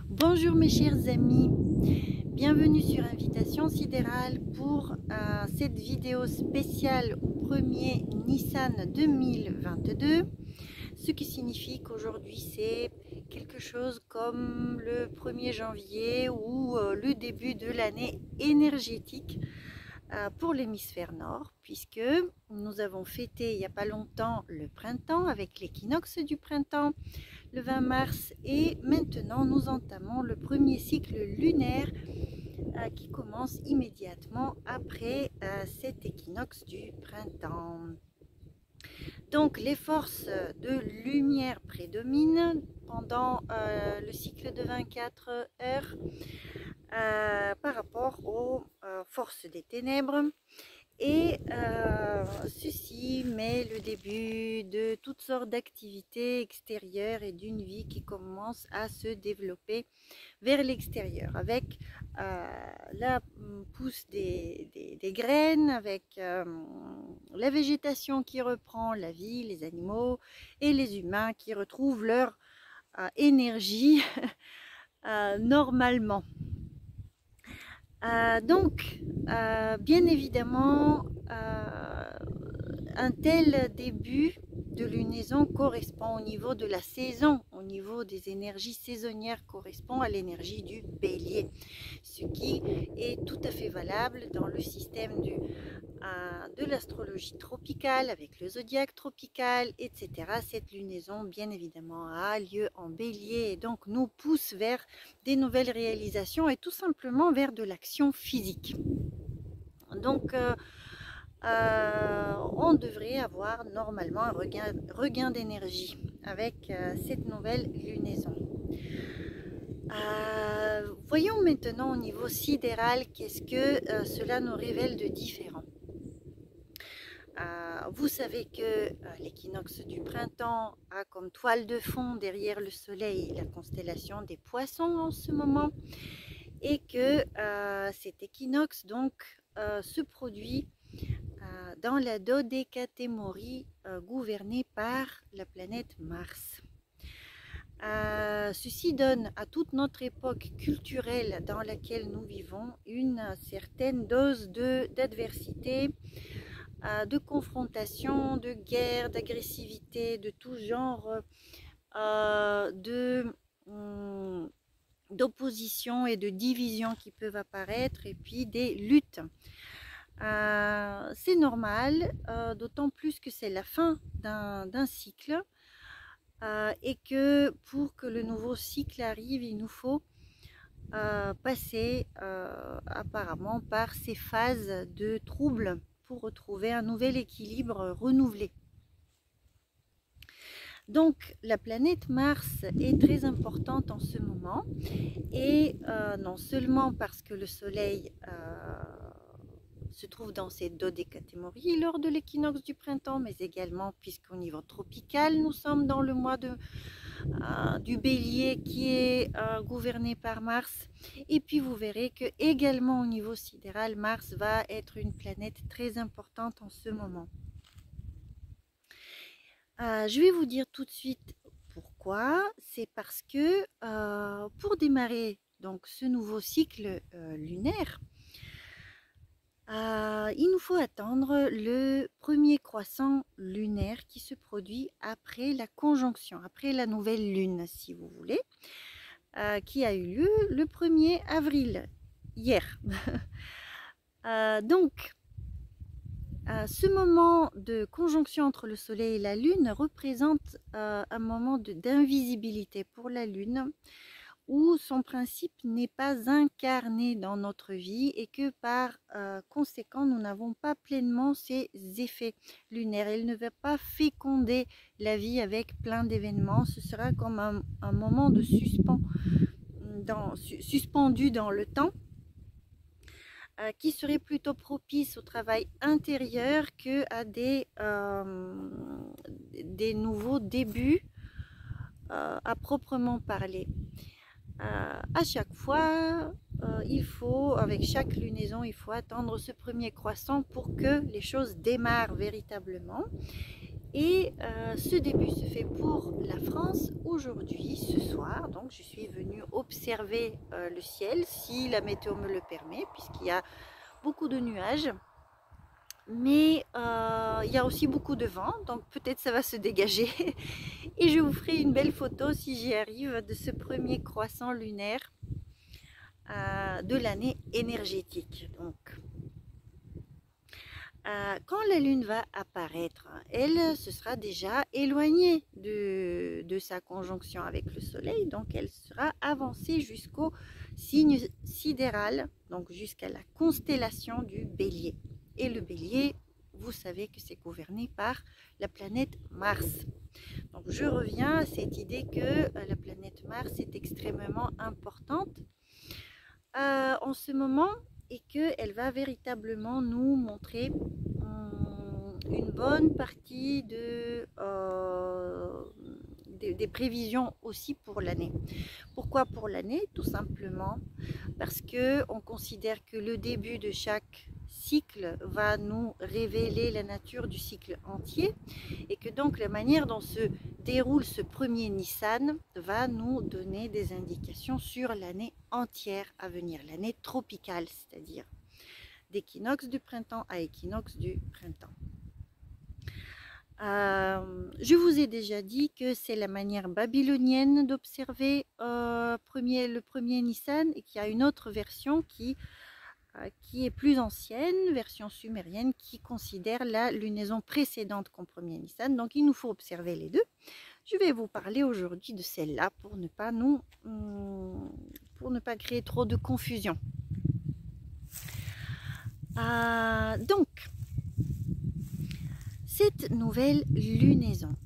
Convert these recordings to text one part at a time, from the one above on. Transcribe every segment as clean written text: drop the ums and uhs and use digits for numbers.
Bonjour mes chers amis, bienvenue sur Invitation Sidérale pour cette vidéo spéciale au 1er Nissan 2022, ce qui signifie qu'aujourd'hui c'est quelque chose comme le 1er janvier ou le début de l'année énergétique pour l'hémisphère nord, puisque nous avons fêté il n'y a pas longtemps le printemps avec l'équinoxe du printemps le 20 mars et maintenant nous entamons le premier cycle lunaire qui commence immédiatement après cet équinoxe du printemps. Donc les forces de lumière prédominent pendant le cycle de 24 heures par rapport aux forces des ténèbres. Et ceci met le début de toutes sortes d'activités extérieures et d'une vie qui commence à se développer vers l'extérieur avec la pousse des graines, avec la végétation qui reprend la vie, les animaux et les humains qui retrouvent leur énergie normalement. Donc, bien évidemment, un tel début de lunaison correspond au niveau de la saison, au niveau des énergies saisonnières, correspond à l'énergie du bélier, ce qui est tout à fait valable dans le système de l'astrologie tropicale, avec le zodiaque tropical, etc. Cette lunaison, bien évidemment, a lieu en bélier et donc nous pousse vers des nouvelles réalisations et tout simplement vers de l'action physique. Donc, on devrait avoir normalement un regain d'énergie avec cette nouvelle lunaison. Voyons maintenant au niveau sidéral qu'est-ce que cela nous révèle de différent. Vous savez que l'équinoxe du printemps a comme toile de fond derrière le soleil la constellation des poissons en ce moment et que cet équinoxe donc se produit dans la dodécatémorie gouvernée par la planète Mars. Ceci donne à toute notre époque culturelle dans laquelle nous vivons une certaine dose d'adversité, de confrontation, de guerre, d'agressivité, de tout genre, d'opposition et de division qui peuvent apparaître, et puis des luttes. C'est normal, d'autant plus que c'est la fin d'un cycle et que pour que le nouveau cycle arrive, il nous faut passer apparemment par ces phases de troubles pour retrouver un nouvel équilibre renouvelé. Donc la planète Mars est très importante en ce moment et non seulement parce que le soleil se trouve dans ces dodécatémories lors de l'équinoxe du printemps, mais également puisqu'au niveau tropical nous sommes dans le mois du bélier qui est gouverné par Mars, et puis vous verrez que également au niveau sidéral Mars va être une planète très importante en ce moment. Je vais vous dire tout de suite pourquoi. C'est parce que pour démarrer donc ce nouveau cycle lunaire, il nous faut attendre le premier croissant lunaire qui se produit après la conjonction, après la nouvelle lune si vous voulez, qui a eu lieu le 1er avril, hier. Donc, ce moment de conjonction entre le soleil et la lune représente un moment d'invisibilité pour la lune, où son principe n'est pas incarné dans notre vie et que par conséquent nous n'avons pas pleinement ses effets lunaires. Elle ne va pas féconder la vie avec plein d'événements, ce sera comme un moment de suspendu dans le temps, qui serait plutôt propice au travail intérieur que à des nouveaux débuts à proprement parler. À chaque fois, avec chaque lunaison, il faut attendre ce premier croissant pour que les choses démarrent véritablement. Et ce début se fait pour la France aujourd'hui, ce soir. Donc je suis venue observer le ciel si la météo me le permet, puisqu'il y a beaucoup de nuages. Mais il y a aussi beaucoup de vent, donc peut-être ça va se dégager. Et je vous ferai une belle photo, si j'y arrive, de ce premier croissant lunaire de l'année énergétique. Donc, quand la lune va apparaître, elle se sera déjà éloignée de sa conjonction avec le soleil, donc elle sera avancée jusqu'au signe sidéral, donc jusqu'à la constellation du Bélier. Et le Bélier, vous savez que c'est gouverné par la planète Mars. Donc je reviens à cette idée que la planète Mars est extrêmement importante en ce moment, et qu'elle va véritablement nous montrer une bonne partie des prévisions aussi pour l'année. Pourquoi pour l'année? Tout simplement parce qu'on considère que le début de chaque cycle va nous révéler la nature du cycle entier, et que donc la manière dont se déroule ce premier Nissan va nous donner des indications sur l'année entière à venir, l'année tropicale, c'est-à-dire d'équinoxe du printemps à équinoxe du printemps. Je vous ai déjà dit que c'est la manière babylonienne d'observer le premier Nissan, et qu'il y a une autre version qui est plus ancienne, version sumérienne, qui considère la lunaison précédente comme premier Nissan. Donc il nous faut observer les deux. Je vais vous parler aujourd'hui de celle-là pour ne pas créer trop de confusion. Donc, cette nouvelle lunaison,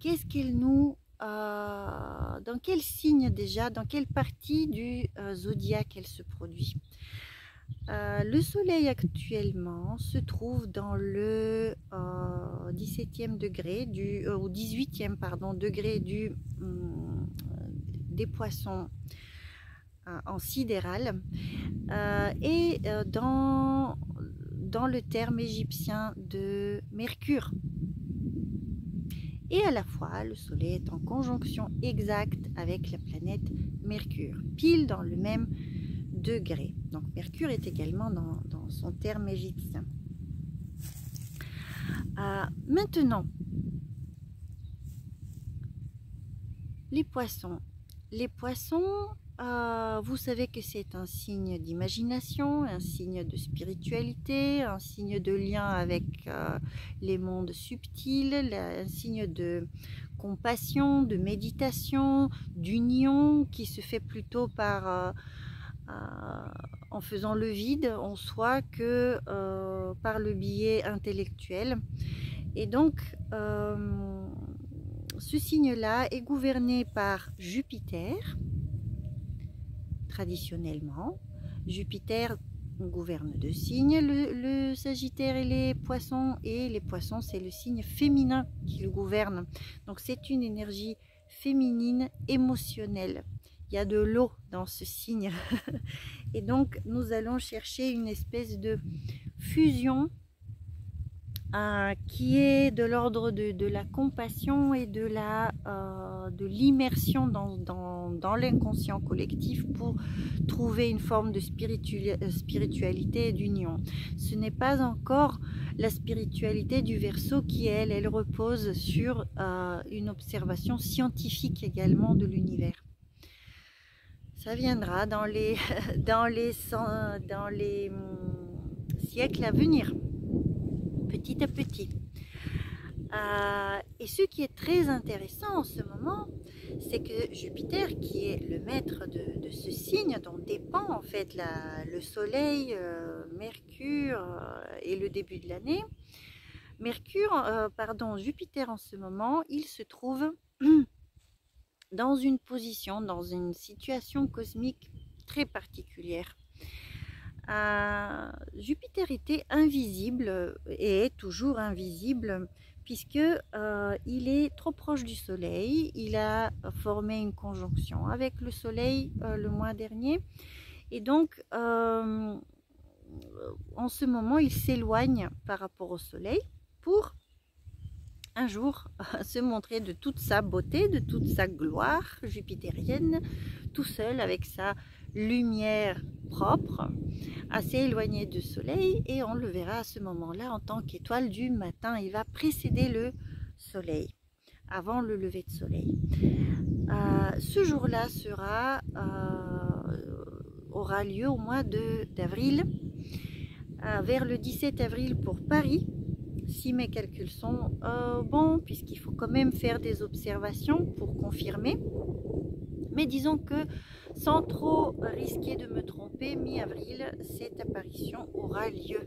qu'est-ce qu'elle nous... dans quel signe déjà, dans quelle partie du zodiaque elle se produit? Le soleil actuellement se trouve dans le 17e degré, ou 18e pardon, degré des poissons en sidéral, et dans le terme égyptien de Mercure. Et à la fois, le soleil est en conjonction exacte avec la planète Mercure, pile dans le même degré. Donc Mercure est également dans son terme égyptien. Maintenant, les poissons. Les poissons, vous savez que c'est un signe d'imagination, un signe de spiritualité, un signe de lien avec les mondes subtils, un signe de compassion, de méditation, d'union, qui se fait plutôt en faisant le vide en soi que par le biais intellectuel. Et donc ce signe-là est gouverné par Jupiter, traditionnellement. Jupiter gouverne deux signes, le Sagittaire et les Poissons. Et les Poissons, c'est le signe féminin qui le gouverne. Donc c'est une énergie féminine émotionnelle. Il y a de l'eau dans ce signe. Et donc nous allons chercher une espèce de fusion qui est de l'ordre de la compassion et de l'immersion dans l'inconscient collectif, pour trouver une forme de spiritualité et d'union. Ce n'est pas encore la spiritualité du Verseau qui, elle repose sur une observation scientifique également de l'univers. Ça viendra dans les siècles à venir, petit à petit. Et ce qui est très intéressant en ce moment, c'est que Jupiter, qui est le maître de ce signe dont dépend en fait le Soleil, Mercure et le début de l'année, Jupiter en ce moment, il se trouve dans une position, dans une situation cosmique très particulière. Jupiter était invisible et est toujours invisible, puisque il est trop proche du Soleil. Il a formé une conjonction avec le Soleil le mois dernier, et donc en ce moment il s'éloigne par rapport au Soleil pour un jour se montrer de toute sa beauté, de toute sa gloire jupitérienne, tout seul avec sa lumière propre, assez éloigné du soleil, et on le verra à ce moment-là en tant qu'étoile du matin. Il va précéder le soleil, avant le lever de soleil. Ce jour-là aura lieu au mois d'avril, vers le 17 avril pour Paris, si mes calculs sont bons, puisqu'il faut quand même faire des observations pour confirmer. Mais disons que, sans trop risquer de me tromper, mi-avril, cette apparition aura lieu.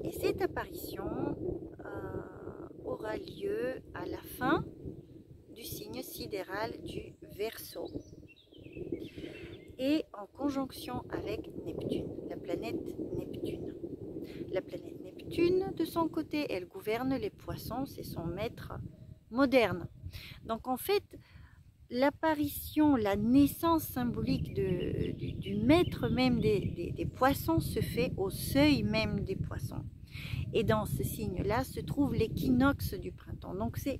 Et cette apparition aura lieu à la fin du signe sidéral du Verseau et en conjonction avec Neptune, la planète Neptune. La planète Neptune, de son côté, elle gouverne les poissons, c'est son maître moderne. Donc en fait, l'apparition, la naissance symbolique du maître même des poissons se fait au seuil même des poissons. Et dans ce signe-là se trouve l'équinoxe du printemps. Donc c'est,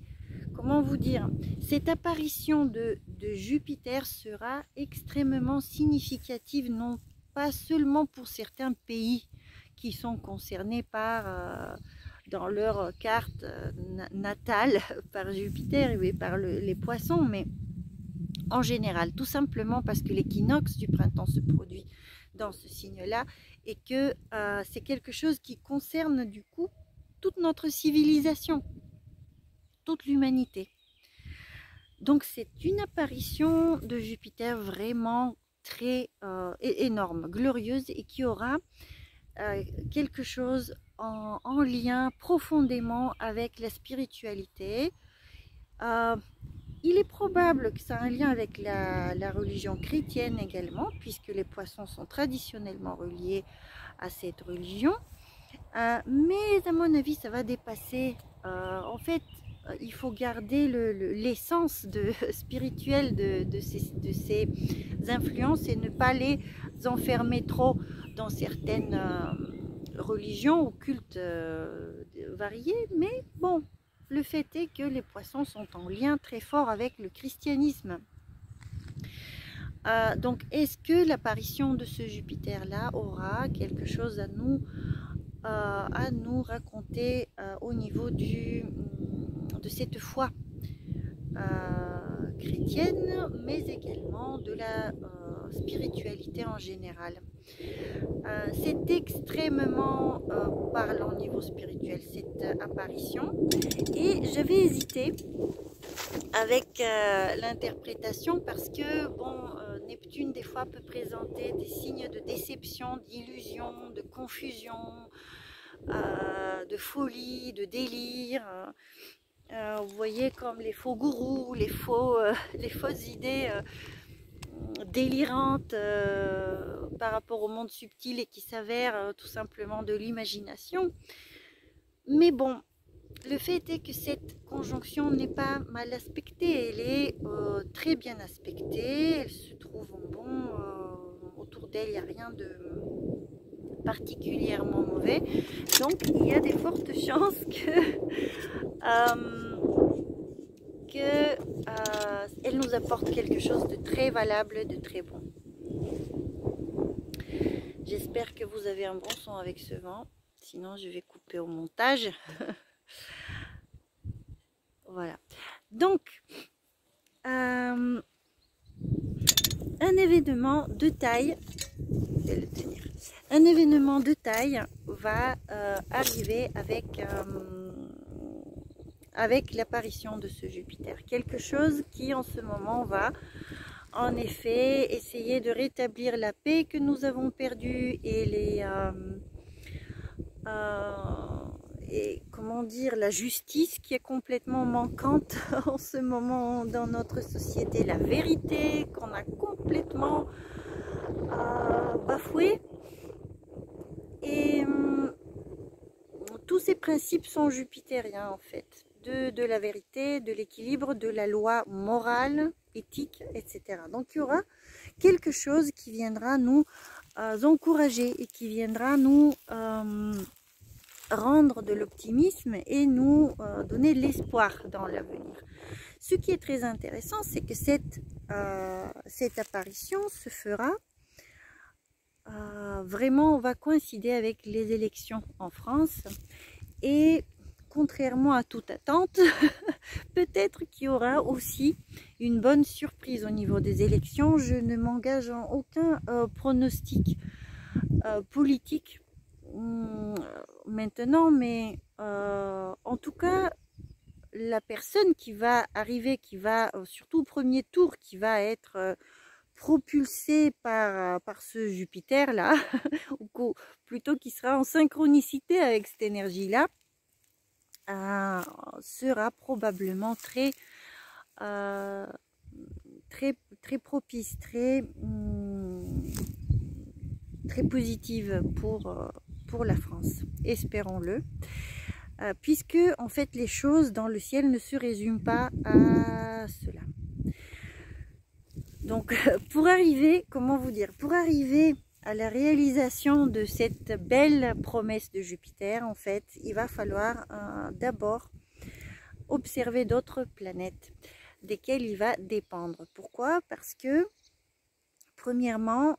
comment vous dire, cette apparition de Jupiter sera extrêmement significative, non pas seulement pour certains pays qui sont concernés par, dans leur carte natale par Jupiter et par les poissons, mais en général, tout simplement parce que l'équinoxe du printemps se produit dans ce signe-là et que c'est quelque chose qui concerne du coup toute notre civilisation, toute l'humanité. Donc c'est une apparition de Jupiter vraiment très énorme, glorieuse, et qui aura quelque chose en lien profondément avec la spiritualité. Il est probable que ça a un lien avec la religion chrétienne également, puisque les poissons sont traditionnellement reliés à cette religion. Mais à mon avis, ça va dépasser. En fait, il faut garder l'essence spirituelle de ces influences et ne pas les enfermer trop dans certaines religions ou cultes variés. Mais bon, le fait est que les poissons sont en lien très fort avec le christianisme. Donc, est-ce que l'apparition de ce Jupiter-là aura quelque chose à nous raconter au niveau de cette foi chrétienne, mais également de la spiritualité en général? C'est extrêmement parlant au niveau spirituel, cette apparition, et j'avais hésité avec l'interprétation parce que bon, Neptune des fois peut présenter des signes de déception, d'illusion, de confusion, de folie, de délire. Vous voyez, comme les faux gourous, les fausses idées délirantes par rapport au monde subtil et qui s'avèrent tout simplement de l'imagination. Mais bon, le fait est que cette conjonction n'est pas mal aspectée, elle est très bien aspectée, elle se trouve en bon, autour d'elle il n'y a rien de particulièrement mauvais, donc il y a des fortes chances elle nous apporte quelque chose de très valable, de très bon. J'espère que vous avez un bon son avec ce vent, sinon je vais couper au montage. Voilà, donc un événement de taille, un événement de taille va arriver avec l'apparition de ce Jupiter. Quelque chose qui en ce moment va en effet essayer de rétablir la paix que nous avons perdue et comment dire, la justice qui est complètement manquante en ce moment dans notre société, la vérité qu'on a complètement bafouée. Et tous ces principes sont jupitériens en fait, de la vérité, de l'équilibre, de la loi morale, éthique, etc. Donc il y aura quelque chose qui viendra nous encourager et qui viendra nous rendre de l'optimisme et nous donner de l'espoir dans l'avenir. Ce qui est très intéressant, c'est que cette apparition se fera vraiment, on va coïncider avec les élections en France et contrairement à toute attente, peut-être qu'il y aura aussi une bonne surprise au niveau des élections. Je ne m'engage en aucun pronostic politique maintenant, mais en tout cas, la personne qui va arriver, qui va, surtout au premier tour, qui va être propulsée par ce Jupiter-là, ou plutôt qui sera en synchronicité avec cette énergie-là, sera probablement très propice, très positive pour la France, espérons-le, puisque en fait les choses dans le ciel ne se résument pas à cela. Donc pour arriver, comment vous dire, pour arriver à la réalisation de cette belle promesse de Jupiter, en fait, il va falloir d'abord observer d'autres planètes desquelles il va dépendre. Pourquoi? Parce que, premièrement,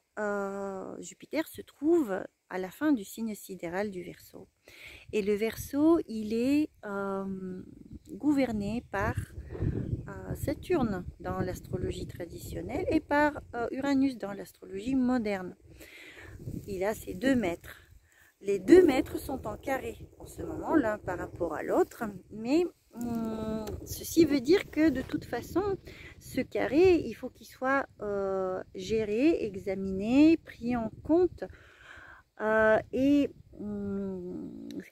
Jupiter se trouve à la fin du signe sidéral du Verseau. Et le Verseau, il est gouverné par Saturne dans l'astrologie traditionnelle et par Uranus dans l'astrologie moderne. Il a ses 2 maîtres. Les 2 maîtres sont en carré en ce moment, l'un par rapport à l'autre, mais ceci veut dire que de toute façon, ce carré, il faut qu'il soit géré, examiné, pris en compte, et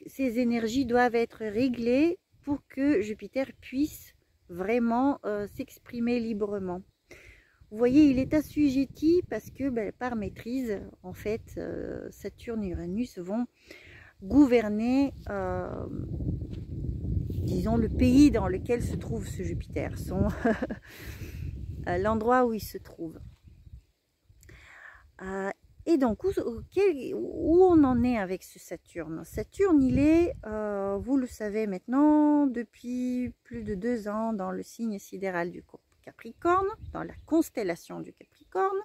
ces énergies doivent être réglées pour que Jupiter puisse vraiment s'exprimer librement. Vous voyez, il est assujetti parce que par maîtrise, en fait, Saturne et Uranus vont gouverner, disons, le pays dans lequel se trouve ce Jupiter, l'endroit où il se trouve. Et donc, où on en est avec ce Saturne? Saturne, il est, vous le savez maintenant, depuis plus de 2 ans dans le signe sidéral du Capricorne, dans la constellation du Capricorne,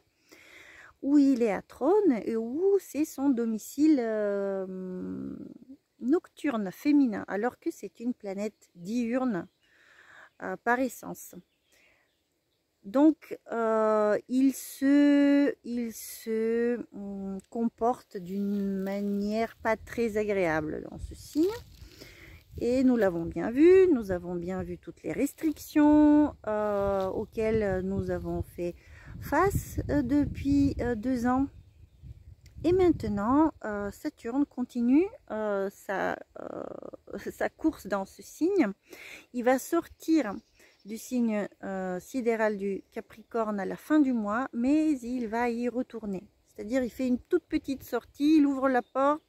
où il est à trône et où c'est son domicile nocturne, féminin, alors que c'est une planète diurne par essence. Donc, il se comporte d'une manière pas très agréable dans ce signe. Et nous l'avons bien vu, nous avons bien vu toutes les restrictions auxquelles nous avons fait face depuis 2 ans. Et maintenant, Saturne continue sa course dans ce signe. Il va sortir du signe sidéral du Capricorne à la fin du mois, mais il va y retourner. C'est-à-dire, il fait une toute petite sortie, il ouvre la porte,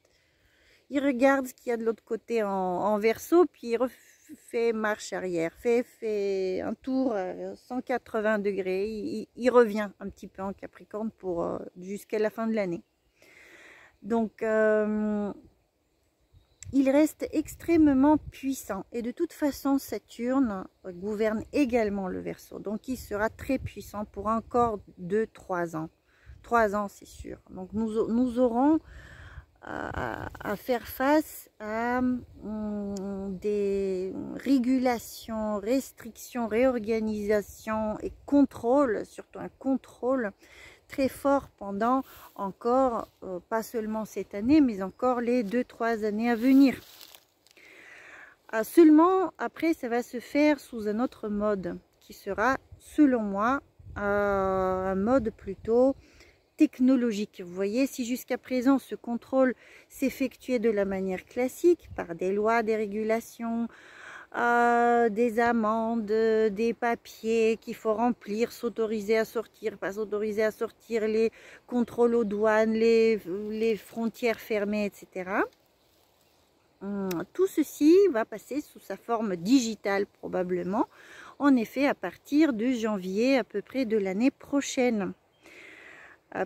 il regarde ce qu'il y a de l'autre côté en Verseau, puis il refait marche arrière, fait un tour 180 degrés, il revient un petit peu en Capricorne pour jusqu'à la fin de l'année. Donc, il reste extrêmement puissant. Et de toute façon, Saturne gouverne également le Verseau. Donc, il sera très puissant pour encore 2-3 ans. 3 ans, c'est sûr. Donc, nous aurons à faire face à des régulations, restrictions, réorganisations et contrôles, surtout un contrôle très fort pendant encore, pas seulement cette année, mais encore les 2-3 années à venir. Seulement, après, ça va se faire sous un autre mode, qui sera, selon moi, un mode plutôt technologique. Vous voyez, si jusqu'à présent, ce contrôle s'effectuait de la manière classique, par des lois, des régulations, des amendes, des papiers qu'il faut remplir, s'autoriser à sortir, pas s'autoriser à sortir, les contrôles aux douanes, les frontières fermées, etc. Tout ceci va passer sous sa forme digitale probablement, en effet à partir de janvier à peu près de l'année prochaine.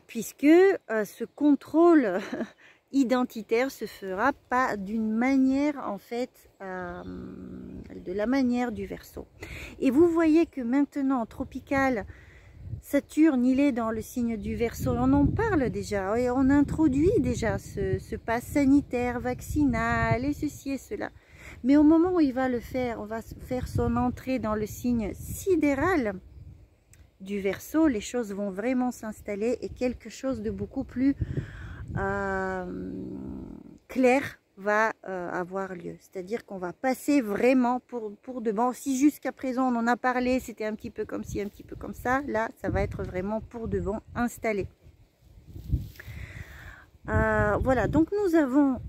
Puisque ce contrôle identitaire se fera pas d'une manière en fait de la manière du Verseau. Et vous voyez que maintenant en tropical, Saturne il est dans le signe du Verseau, on en parle déjà et on introduit déjà ce pass sanitaire, vaccinal et ceci et cela. Mais au moment où il va le faire, on va faire son entrée dans le signe sidéral du Verseau, les choses vont vraiment s'installer et quelque chose de beaucoup plus clair va avoir lieu. C'est-à-dire qu'on va passer vraiment pour de bon. Si jusqu'à présent on en a parlé, c'était un petit peu comme ci, un petit peu comme ça, là ça va être vraiment pour de bon installé. Voilà, donc nous avons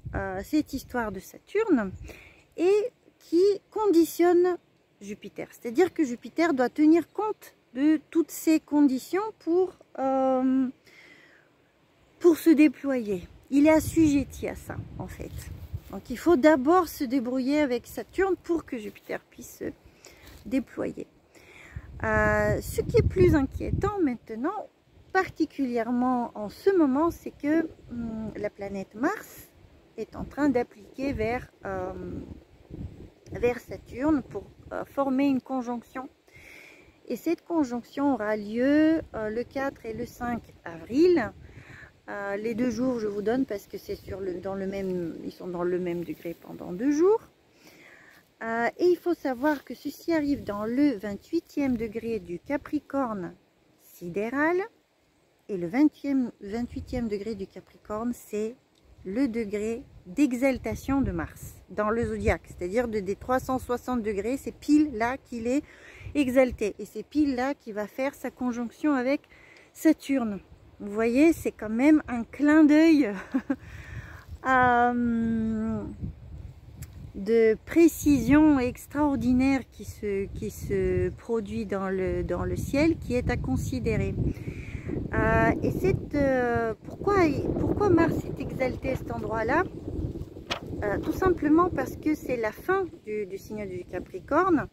cette histoire de Saturne et qui conditionne Jupiter. C'est-à-dire que Jupiter doit tenir compte de toutes ces conditions pour se déployer. Il est assujetti à ça, en fait. Donc, il faut d'abord se débrouiller avec Saturne pour que Jupiter puisse se déployer. Ce qui est plus inquiétant maintenant, particulièrement en ce moment, c'est que la planète Mars est en train d'appliquer vers Saturne pour former une conjonction. Et cette conjonction aura lieu le 4 et le 5 avril. Les 2 jours, je vous donne parce que c'est ils sont dans le même degré pendant 2 jours. Et il faut savoir que ceci arrive dans le 28e degré du Capricorne sidéral. Et le 28e degré du Capricorne, c'est le degré d'exaltation de Mars dans le zodiaque. C'est-à-dire des 360 degrés, c'est pile là qu'il est exalté. Et c'est pile là qu'il va faire sa conjonction avec Saturne. Vous voyez, c'est quand même un clin d'œil de précision extraordinaire qui se produit dans le ciel, qui est à considérer. Et pourquoi Mars est exalté à cet endroit-là? Tout simplement parce que c'est la fin du signe du Capricorne,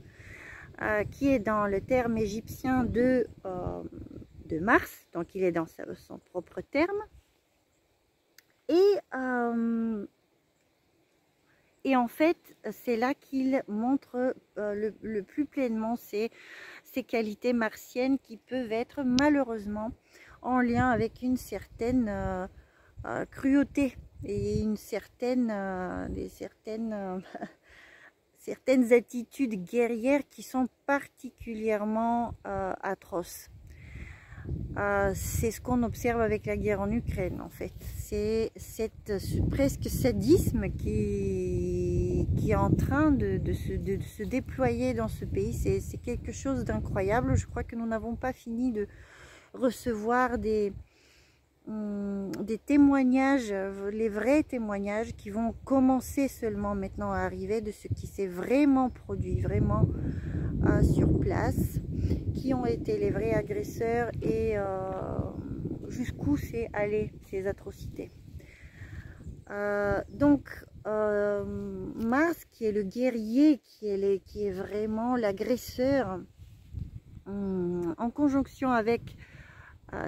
qui est dans le terme égyptien de Mars, donc il est dans son propre terme. Et en fait, c'est là qu'il montre le plus pleinement ses qualités martiennes qui peuvent être malheureusement en lien avec une certaine cruauté et une certaines attitudes guerrières qui sont particulièrement atroces. C'est ce qu'on observe avec la guerre en Ukraine en fait. C'est ce presque sadisme qui est en train de se déployer dans ce pays. C'est quelque chose d'incroyable. Je crois que nous n'avons pas fini de recevoir des témoignages, les vrais témoignages qui vont commencer seulement maintenant à arriver de ce qui s'est vraiment produit, vraiment sur place, qui ont été les vrais agresseurs et jusqu'où c'est allé ces atrocités. Donc Mars qui est le guerrier, qui est vraiment l'agresseur, en conjonction avec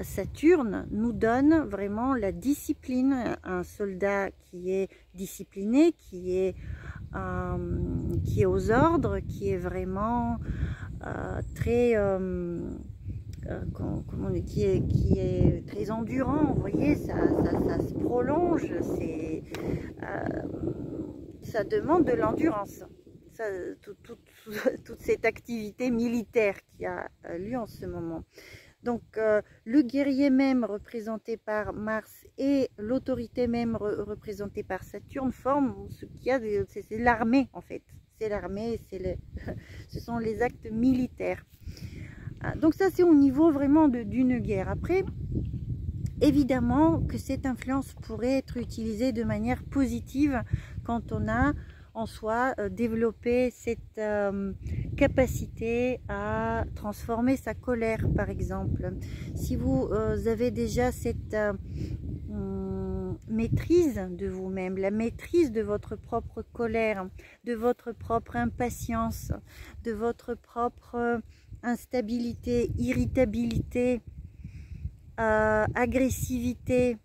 Saturne nous donne vraiment la discipline, un soldat qui est discipliné, qui est aux ordres, qui est vraiment très qui est très endurant. Vous voyez, ça se prolonge, ça demande de l'endurance, toute cette activité militaire qui a lieu en ce moment. Donc le guerrier même représenté par Mars et l'autorité même représentée par Saturne forment ce qu'il y a, c'est l'armée en fait. C'est l'armée, ce sont les actes militaires. Donc ça c'est au niveau vraiment d'une guerre. Après, évidemment que cette influence pourrait être utilisée de manière positive quand on a en soi développer cette capacité à transformer sa colère par exemple. Si vous avez déjà cette maîtrise de vous-même, la maîtrise de votre propre colère, de votre propre impatience, de votre propre instabilité, irritabilité, agressivité,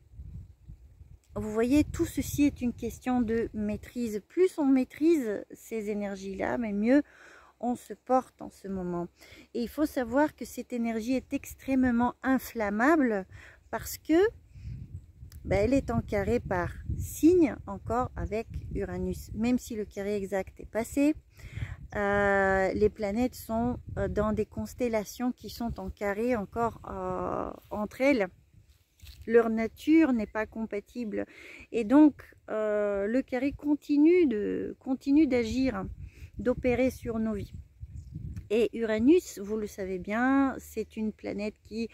vous voyez, tout ceci est une question de maîtrise. Plus on maîtrise ces énergies-là, mais mieux on se porte en ce moment. Et il faut savoir que cette énergie est extrêmement inflammable parce que elle est en carré par signe encore avec Uranus. Même si le carré exact est passé, les planètes sont dans des constellations qui sont en carré encore entre elles. Leur nature n'est pas compatible et donc le carré continue d'agir, d'opérer sur nos vies. Et Uranus, vous le savez bien, c'est une planète qui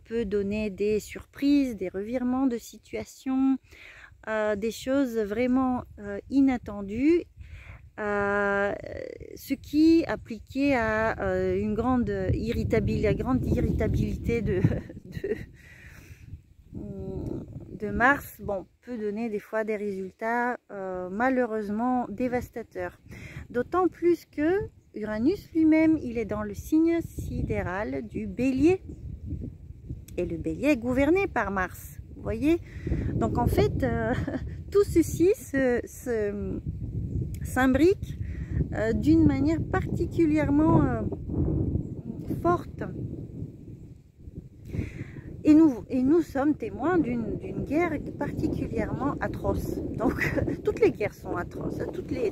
peut donner des surprises, des revirements de situation, des choses vraiment inattendues, ce qui appliqué à une grande irritabilité de Mars, peut donner des fois des résultats malheureusement dévastateurs. D'autant plus que Uranus lui-même, il est dans le signe sidéral du Bélier. Et le Bélier est gouverné par Mars, vous voyez. Donc en fait, tout ceci s'imbrique d'une manière particulièrement forte. Et nous sommes témoins d'une guerre particulièrement atroce. Donc, toutes les guerres sont atroces, toutes les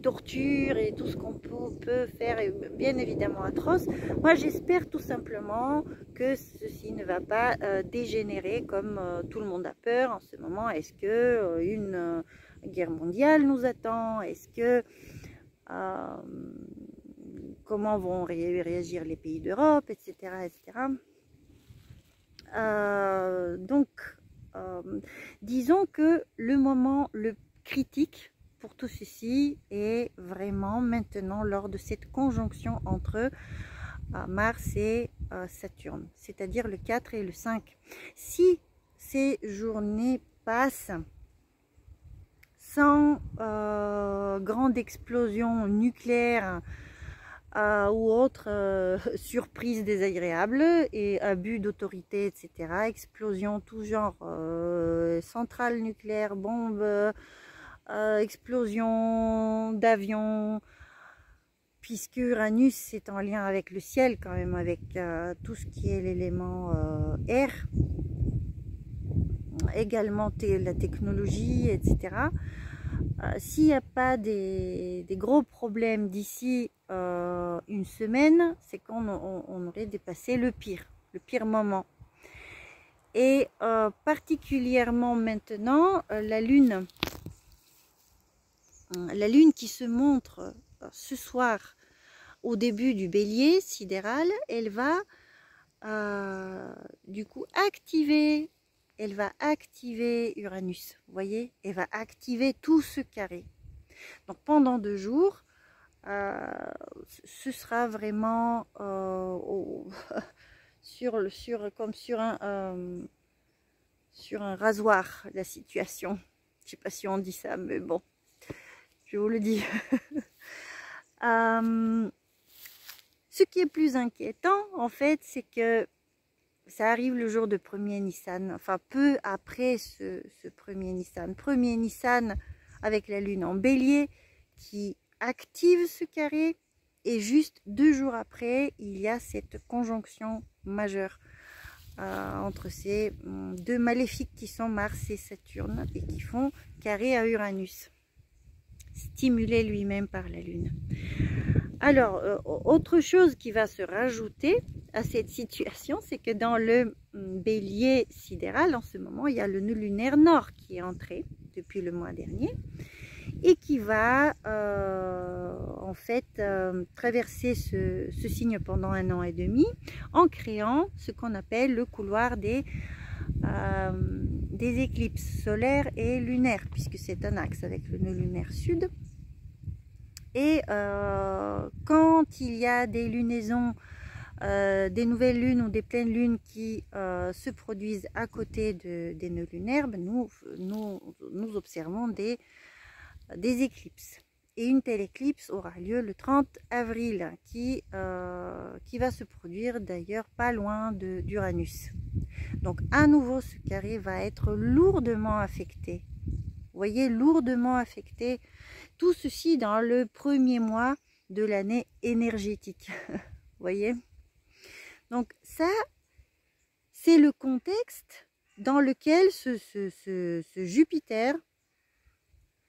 tortures et tout ce qu'on peut faire est bien évidemment atroce. Moi, j'espère tout simplement que ceci ne va pas dégénérer comme tout le monde a peur en ce moment. Est-ce que une guerre mondiale nous attend? Est-ce que... comment vont réagir les pays d'Europe, etc. etc. Donc, disons que le moment le critique pour tout ceci est vraiment maintenant lors de cette conjonction entre Mars et Saturne, c'est-à-dire le 4 et le 5. Si ces journées passent sans grande explosion nucléaire, ou autres surprises désagréables et abus d'autorité, etc. Explosion tout genre, centrale nucléaire, bombes, explosion d'avions, puisque Uranus est en lien avec le ciel quand même, avec tout ce qui est l'élément air, également la technologie, etc. S'il n'y a pas des gros problèmes d'ici une semaine, c'est qu'on aurait dépassé le pire moment. Et particulièrement maintenant, la lune qui se montre ce soir au début du bélier sidéral, elle va du coup activer Uranus, vous voyez, elle va activer tout ce carré. Donc pendant 2 jours, ce sera vraiment comme sur un rasoir la situation. Je sais pas si on dit ça, mais bon, je vous le dis. Ce qui est plus inquiétant, en fait, c'est que ça arrive le jour de premier Nissan, enfin peu après ce premier Nissan. Premier Nissan avec la lune en bélier qui active ce carré, et juste 2 jours après, il y a cette conjonction majeure entre ces 2 maléfiques qui sont Mars et Saturne et qui font carré à Uranus, stimulé lui-même par la lune. Alors, autre chose qui va se rajouter à cette situation, c'est que dans le bélier sidéral, en ce moment, il y a le nœud lunaire nord qui est entré depuis le mois dernier et qui va en fait traverser ce signe pendant 1 an et demi en créant ce qu'on appelle le couloir des éclipses solaires et lunaires, puisque c'est un axe avec le nœud lunaire sud. Et quand il y a des lunaisons, des nouvelles lunes ou des pleines lunes qui se produisent à côté des nœuds lunaires, nous observons des éclipses. Et une telle éclipse aura lieu le 30 avril, qui va se produire d'ailleurs pas loin d'Uranus. Donc à nouveau, ce carré va être lourdement affecté. Vous voyez, lourdement affecté. Tout ceci dans le premier mois de l'année énergétique. Vous voyez? Donc ça, c'est le contexte dans lequel ce Jupiter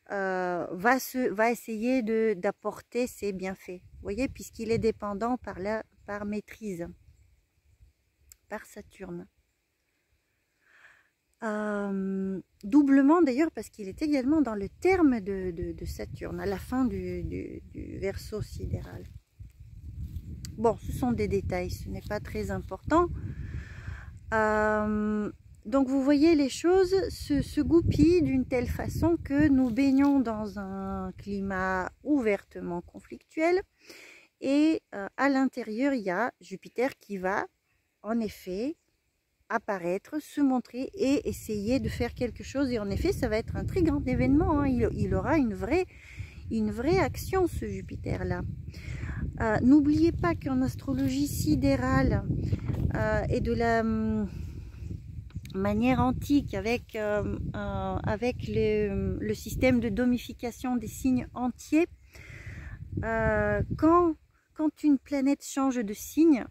va essayer d'apporter ses bienfaits. Vous voyez, puisqu'il est dépendant par maîtrise, par Saturne. Doublement d'ailleurs parce qu'il est également dans le terme de Saturne, à la fin du Verseau sidéral. Bon, ce sont des détails, ce n'est pas très important. Donc vous voyez, les choses se goupillent d'une telle façon que nous baignons dans un climat ouvertement conflictuel. Et à l'intérieur, il y a Jupiter qui va en effet apparaître, se montrer et essayer de faire quelque chose. Et en effet, ça va être un très grand événement, hein. Il aura une vraie action, ce Jupiter-là. N'oubliez pas qu'en astrologie sidérale et de la manière antique, avec le système de domification des signes entiers, quand une planète change de signe,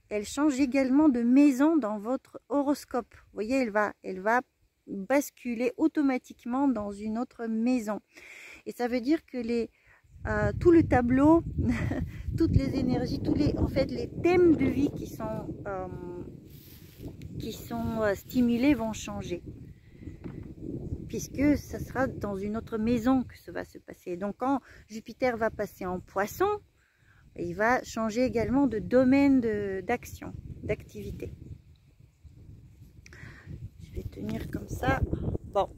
elle change également de maison dans votre horoscope. Vous voyez, elle va basculer automatiquement dans une autre maison. Et ça veut dire que tout le tableau, toutes les énergies, en fait, les thèmes de vie qui sont stimulés vont changer. Puisque ça sera dans une autre maison que ça va se passer. Donc quand Jupiter va passer en Poisson, il va changer également de domaine d'action, d'activité. Je vais tenir comme ça. Bon.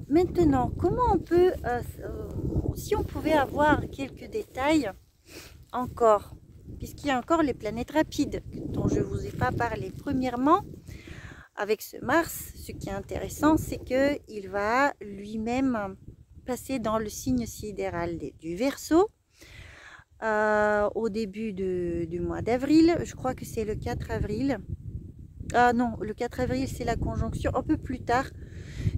Maintenant, comment on peut, si on pouvait avoir quelques détails encore, puisqu'il y a encore les planètes rapides dont je ne vous ai pas parlé. Premièrement, avec ce Mars, ce qui est intéressant, c'est qu'il va lui-même passer dans le signe sidéral du Verseau au début du mois d'avril. Je crois que c'est le 4 avril. Ah non, le 4 avril, c'est la conjonction un peu plus tard.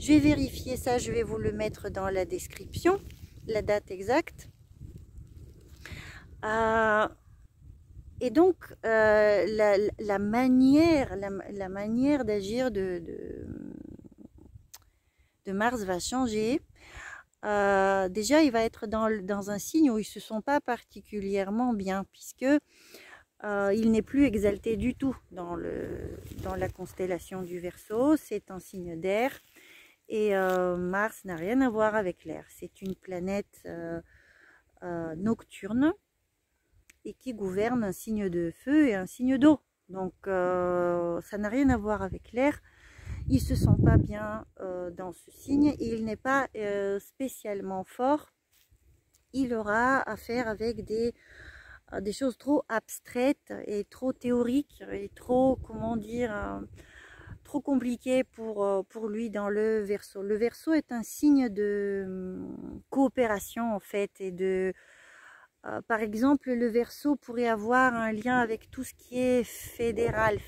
Je vais vérifier ça, je vais vous le mettre dans la description, la date exacte. Et donc, la manière d'agir de Mars va changer. Déjà, il va être dans un signe où ils ne se sont pas particulièrement bien, puisque il n'est plus exalté du tout dans la constellation du Verseau. C'est un signe d'air. Et Mars n'a rien à voir avec l'air. C'est une planète nocturne et qui gouverne un signe de feu et un signe d'eau. Donc ça n'a rien à voir avec l'air. Ils ne se sent pas bien dans ce signe et il n'est pas spécialement fort. Il aura affaire avec des choses trop abstraites et trop théoriques et trop, comment dire, trop compliquées pour lui dans le Verseau. Le Verseau est un signe de coopération en fait et de... par exemple, le Verseau pourrait avoir un lien avec tout ce qui est fédéral,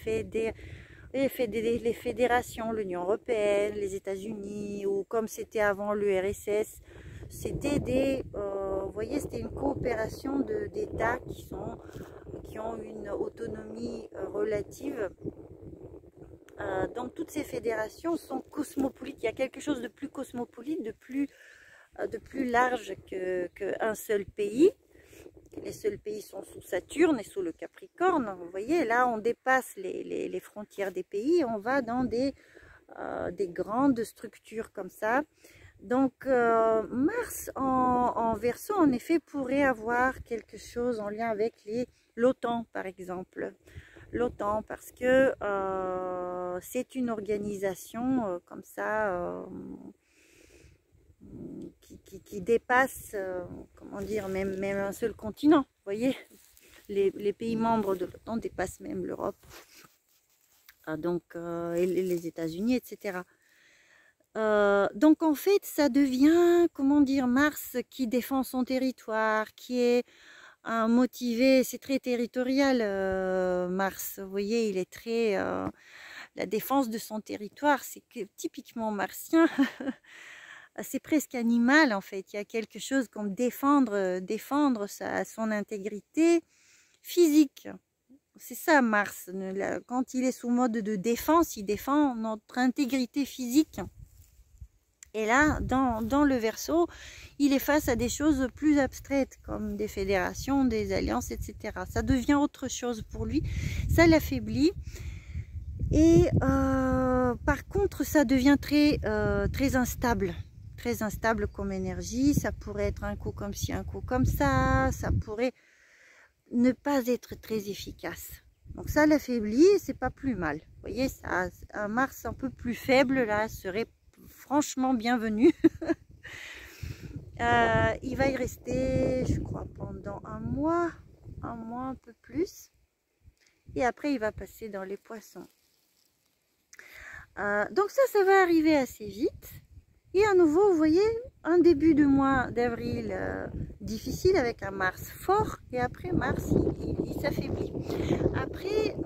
les fédérations, l'Union européenne, les États-Unis, ou comme c'était avant l'URSS, c'était vous voyez, c'était une coopération d'États qui ont une autonomie relative. Donc toutes ces fédérations sont cosmopolites. Il y a quelque chose de plus cosmopolite, de plus large qu'un seul pays. Les seuls pays sont sous Saturne et sous le Capricorne. Vous voyez, là, on dépasse les frontières des pays. On va dans des grandes structures comme ça. Donc, Mars en Verseau, en effet, pourrait avoir quelque chose en lien avec l'OTAN, par exemple. L'OTAN, parce que c'est une organisation comme ça... qui dépasse, comment dire, même un seul continent. Vous voyez, les pays membres de l'OTAN dépassent même l'Europe, et les États-Unis, etc. Donc en fait, ça devient, comment dire, Mars qui défend son territoire, qui est motivé, c'est très territorial, Mars. Vous voyez, il est très... la défense de son territoire, c'est que typiquement martien. C'est presque animal en fait. Il y a quelque chose comme défendre son intégrité physique. C'est ça Mars. Quand il est sous mode de défense, il défend notre intégrité physique. Et là, dans le Verseau, il est face à des choses plus abstraites, comme des fédérations, des alliances, etc. Ça devient autre chose pour lui, ça l'affaiblit. Et par contre, ça devient très instable. Très instable comme énergie. Ça pourrait être un coup comme ci, un coup comme ça. Ça pourrait ne pas être très efficace. Donc ça l'affaiblit et c'est pas plus mal. Vous voyez, ça, un Mars un peu plus faible, là, serait franchement bienvenu. Il va y rester, je crois, pendant un mois un peu plus. Et après, il va passer dans les poissons. Donc ça va arriver assez vite. Et à nouveau, vous voyez, un début de mois d'avril difficile avec un Mars fort. Et après, Mars, il s'affaiblit. Après,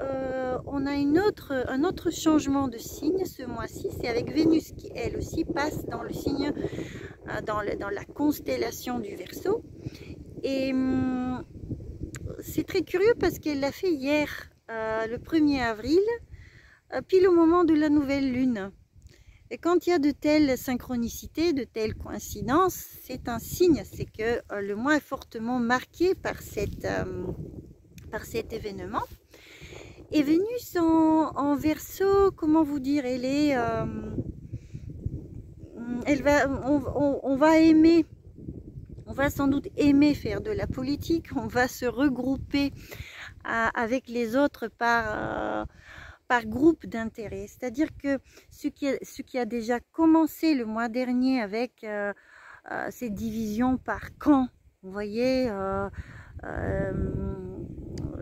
on a un autre changement de signe ce mois-ci. C'est avec Vénus qui, elle aussi, passe dans le signe, dans la constellation du Verseau. Et c'est très curieux parce qu'elle l'a fait hier, le 1er avril, pile au moment de la nouvelle lune. Et quand il y a de telles synchronicités, de telles coïncidences, c'est un signe, c'est que le mois est fortement marqué par cet événement. Et Vénus en Verseau, comment vous dire, on va aimer, on va sans doute aimer faire de la politique, on va se regrouper avec les autres par groupe d'intérêt. C'est-à-dire que ce qui a déjà commencé le mois dernier avec ces divisions par camp, vous voyez,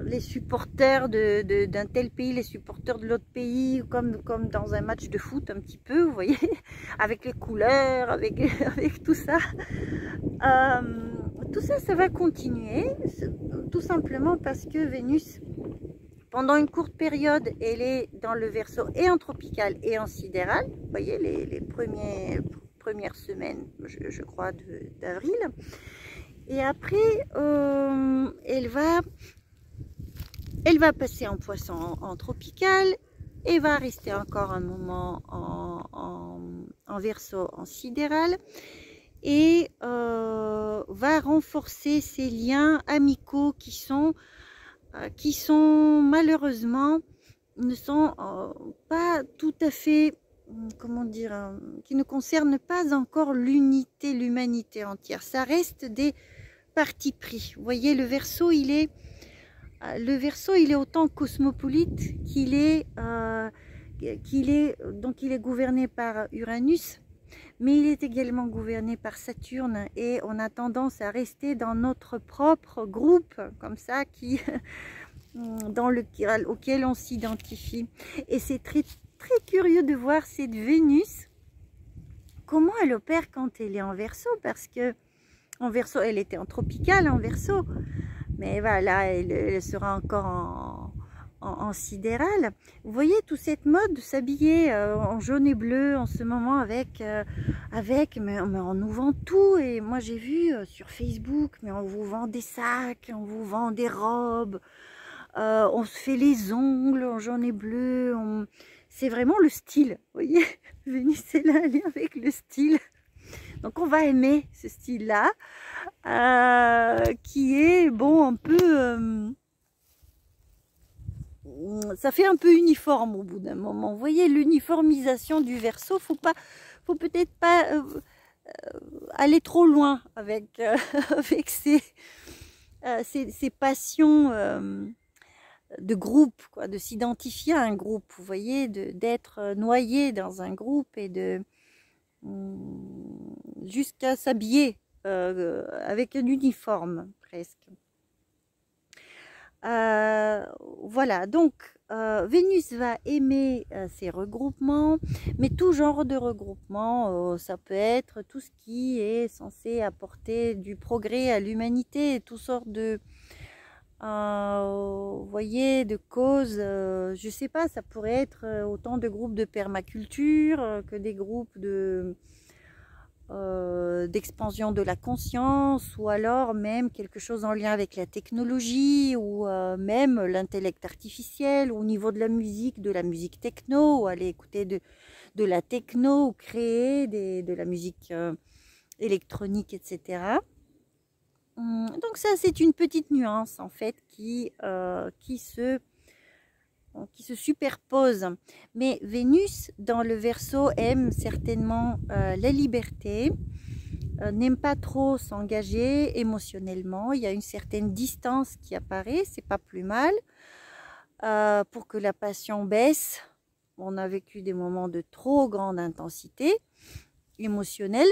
les supporters d'un tel pays, les supporters de l'autre pays, comme dans un match de foot un petit peu, vous voyez, avec les couleurs, avec tout ça. Tout ça, ça va continuer, tout simplement parce que Vénus, pendant une courte période, elle est dans le Verseau et en tropical et en sidéral. Vous voyez, les premières semaines, je crois, d'avril. Et après, elle va passer en poisson en tropical et va rester encore un moment en Verseau en sidéral. Et va renforcer ses liens amicaux qui sont malheureusement ne sont pas tout à fait, comment dire, qui ne concernent pas encore l'unité, l'humanité entière. Ça reste des partis pris. Vous voyez, le Verseau, il est autant cosmopolite qu'il est gouverné par Uranus. Mais il est également gouverné par Saturne et on a tendance à rester dans notre propre groupe, comme ça, auquel on s'identifie. Et c'est très, très curieux de voir cette Vénus, comment elle opère quand elle est en Verseau, parce que en Verseau, elle était en tropical, en Verseau, mais voilà, elle sera encore en sidéral. Vous voyez toute cette mode de s'habiller en jaune et bleu en ce moment mais on nous vend tout. Et moi j'ai vu sur Facebook, mais on vous vend des sacs, on vous vend des robes, on se fait les ongles en jaune et bleu, c'est vraiment le style, vous voyez. Vénus est là, elle est avec le style. Donc on va aimer ce style là qui est bon un peu ça fait un peu uniforme au bout d'un moment. Vous voyez l'uniformisation du Verseau, faut peut-être pas aller trop loin avec ces passions de groupe, quoi, de s'identifier à un groupe, vous voyez, d'être noyé dans un groupe et jusqu'à s'habiller avec un uniforme presque. Voilà, donc Vénus va aimer ces regroupements, mais tout genre de regroupement, ça peut être tout ce qui est censé apporter du progrès à l'humanité, toutes sortes vous voyez, de causes, je sais pas, ça pourrait être autant de groupes de permaculture que des groupes d'expansion de la conscience, ou alors même quelque chose en lien avec la technologie, ou même l'intellect artificiel, ou au niveau de la musique techno, ou aller écouter de la techno, ou créer de la musique électronique, etc. Donc ça, c'est une petite nuance en fait qui se superpose. Mais Vénus dans le Verseau aime certainement la liberté, n'aime pas trop s'engager émotionnellement. Il y a une certaine distance qui apparaît, c'est pas plus mal. Pour que la passion baisse, on a vécu des moments de trop grande intensité émotionnelle.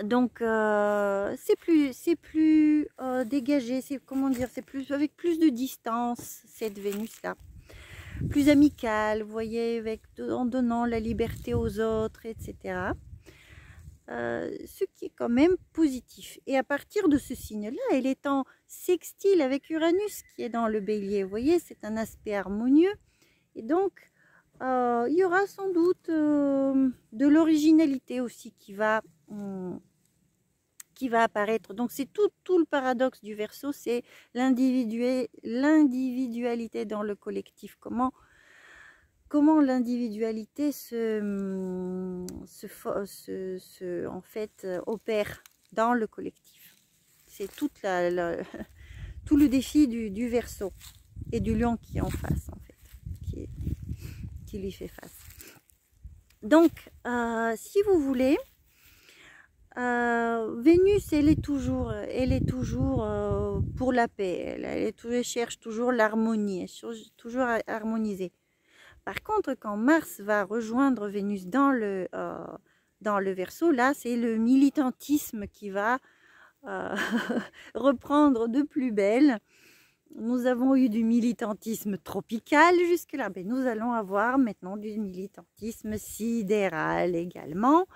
Donc c'est plus dégagé, c'est comment dire, c'est plus avec plus de distance cette Vénus là, plus amicale, vous voyez, en donnant la liberté aux autres, etc. Ce qui est quand même positif. Et à partir de ce signe-là, elle est en sextile avec Uranus qui est dans le Bélier. Vous voyez, c'est un aspect harmonieux. Et donc, il y aura sans doute de l'originalité aussi qui va apparaître. Donc, c'est tout le paradoxe du Verseau, c'est l'individualité dans le collectif. Comment l'individualité en fait opère dans le collectif. C'est tout le défi du Verseau et du lion qui est en face, en fait, qui lui fait face. Donc, si vous voulez, Vénus, elle est toujours pour la paix. Elle cherche toujours l'harmonie, elle cherche toujours à harmoniser. Par contre, quand Mars va rejoindre Vénus dans le Verseau, là, c'est le militantisme qui va reprendre de plus belle. Nous avons eu du militantisme tropical jusque-là, mais nous allons avoir maintenant du militantisme sidéral également.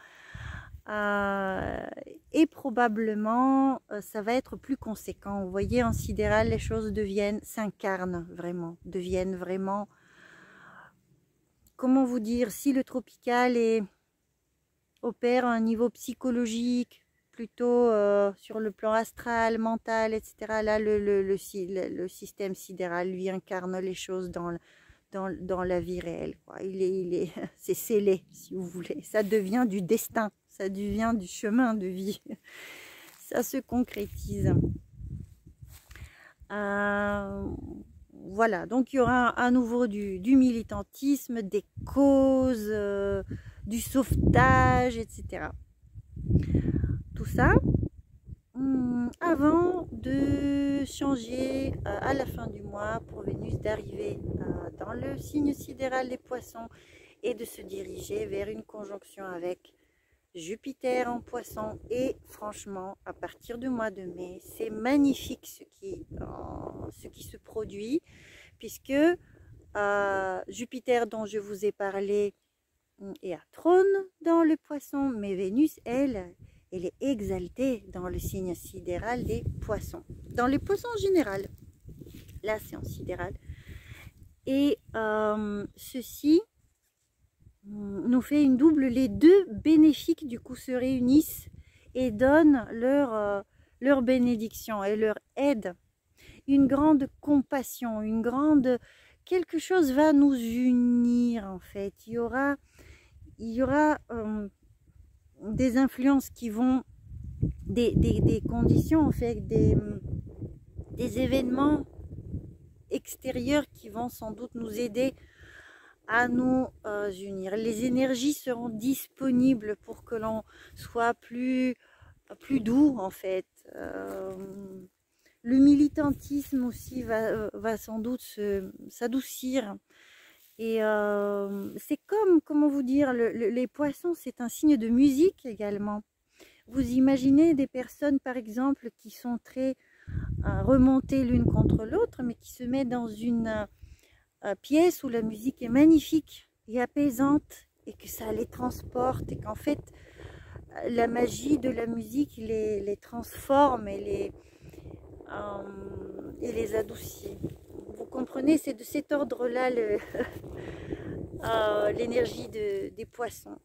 Et probablement, ça va être plus conséquent. Vous voyez, en sidéral, les choses s'incarnent vraiment, deviennent vraiment... Comment vous dire, si le tropical opère à un niveau psychologique, plutôt sur le plan astral, mental, etc., là, le système sidéral lui incarne les choses dans la vie réelle, quoi. C'est scellé, si vous voulez. Ça devient du destin, ça devient du chemin de vie. Ça se concrétise. Voilà, donc il y aura à nouveau du militantisme, des causes, du sauvetage, etc. Tout ça, avant de changer à la fin du mois pour Vénus, d'arriver dans le signe sidéral des Poissons et de se diriger vers une conjonction avec Jupiter en Poissons. Et franchement, à partir du mois de mai, c'est magnifique ce qui se produit, puisque Jupiter, dont je vous ai parlé, est à trône dans le Poisson, mais Vénus, elle est exaltée dans le signe sidéral des Poissons. Dans les Poissons en général, là c'est en sidéral. Et ceci nous fait une double, les deux bénéfiques du coup se réunissent et donnent leur bénédiction et leur aide, une grande compassion, quelque chose va nous unir en fait. Il y aura des influences qui vont, des conditions en fait, des événements extérieurs qui vont sans doute nous aider à nous unir. Les énergies seront disponibles pour que l'on soit plus doux en fait. Le militantisme aussi va sans doute s'adoucir. Et c'est comment vous dire, les Poissons, c'est un signe de musique également. Vous imaginez des personnes par exemple qui sont très remontées l'une contre l'autre, mais qui se mettent dans une pièce où la musique est magnifique et apaisante et que ça les transporte, et qu'en fait la magie de la musique les transforme et et les adoucit. Vous comprenez, c'est de cet ordre-là l'énergie des poissons.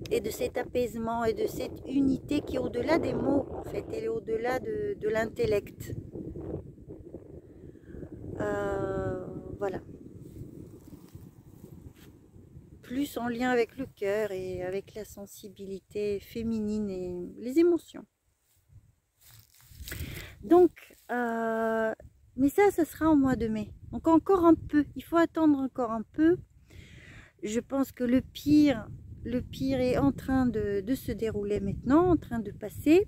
Et de cet apaisement et de cette unité qui est au-delà des mots, en fait, elle est au-delà de l'intellect. Voilà. Plus en lien avec le cœur et avec la sensibilité féminine et les émotions. Donc, mais ça sera au mois de mai. Donc encore un peu, il faut attendre encore un peu. Je pense que le pire est en train de se dérouler maintenant, en train de passer.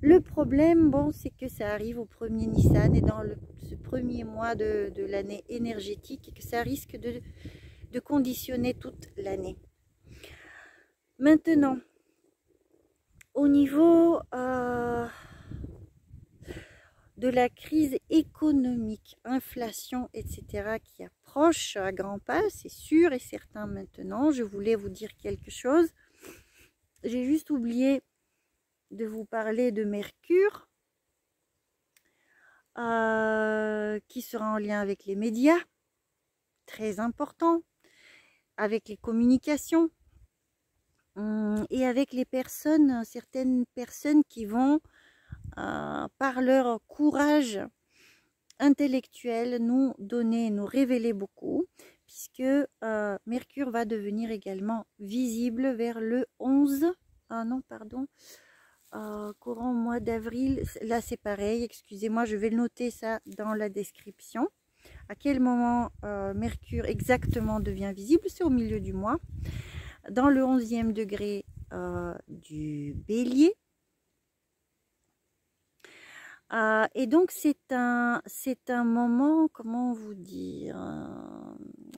Le problème, bon, c'est que ça arrive au premier Nissan et dans ce premier mois de l'année énergétique et que ça risque de conditionner toute l'année. Maintenant, au niveau de la crise économique, inflation, etc. qui approche à grands pas, c'est sûr et certain maintenant. Je voulais vous dire quelque chose. J'ai juste oublié de vous parler de Mercure, qui sera en lien avec les médias, très important, avec les communications, et avec les personnes, certaines personnes qui vont, par leur courage intellectuel, nous donner, nous révéler beaucoup, puisque Mercure va devenir également visible vers le 11, courant mois d'avril. Là c'est pareil, excusez-moi, je vais noter ça dans la description. À quel moment Mercure exactement devient visible? C'est au milieu du mois, dans le 11e degré du Bélier. Et donc c'est un moment, comment vous dire,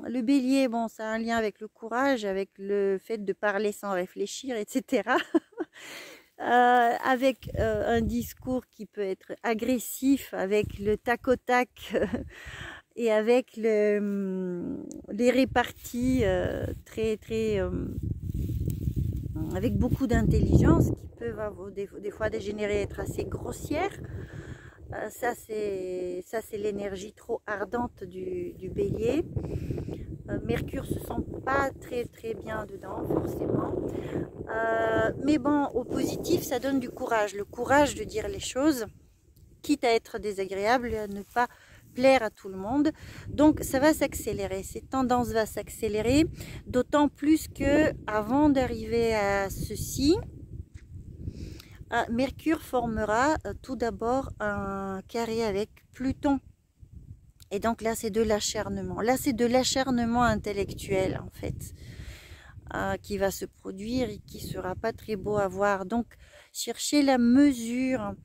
le Bélier, bon, ça a un lien avec le courage, avec le fait de parler sans réfléchir, etc. Avec un discours qui peut être agressif, avec le tac au tac et avec les réparties avec beaucoup d'intelligence, qui peuvent des fois dégénérer, être assez grossières. Ça c'est l'énergie trop ardente du Bélier. Mercure se sent pas très bien dedans forcément, mais bon, au positif ça donne du courage, le courage de dire les choses, quitte à être désagréable et à ne pas plaire à tout le monde. Donc ça va s'accélérer, cette tendance va s'accélérer, d'autant plus que avant d'arriver à ceci, Mercure formera tout d'abord un carré avec Pluton. Et donc là, c'est de l'acharnement. Là, c'est de l'acharnement intellectuel, en fait, qui va se produire et qui sera pas très beau à voir. Donc, cherchez la mesure,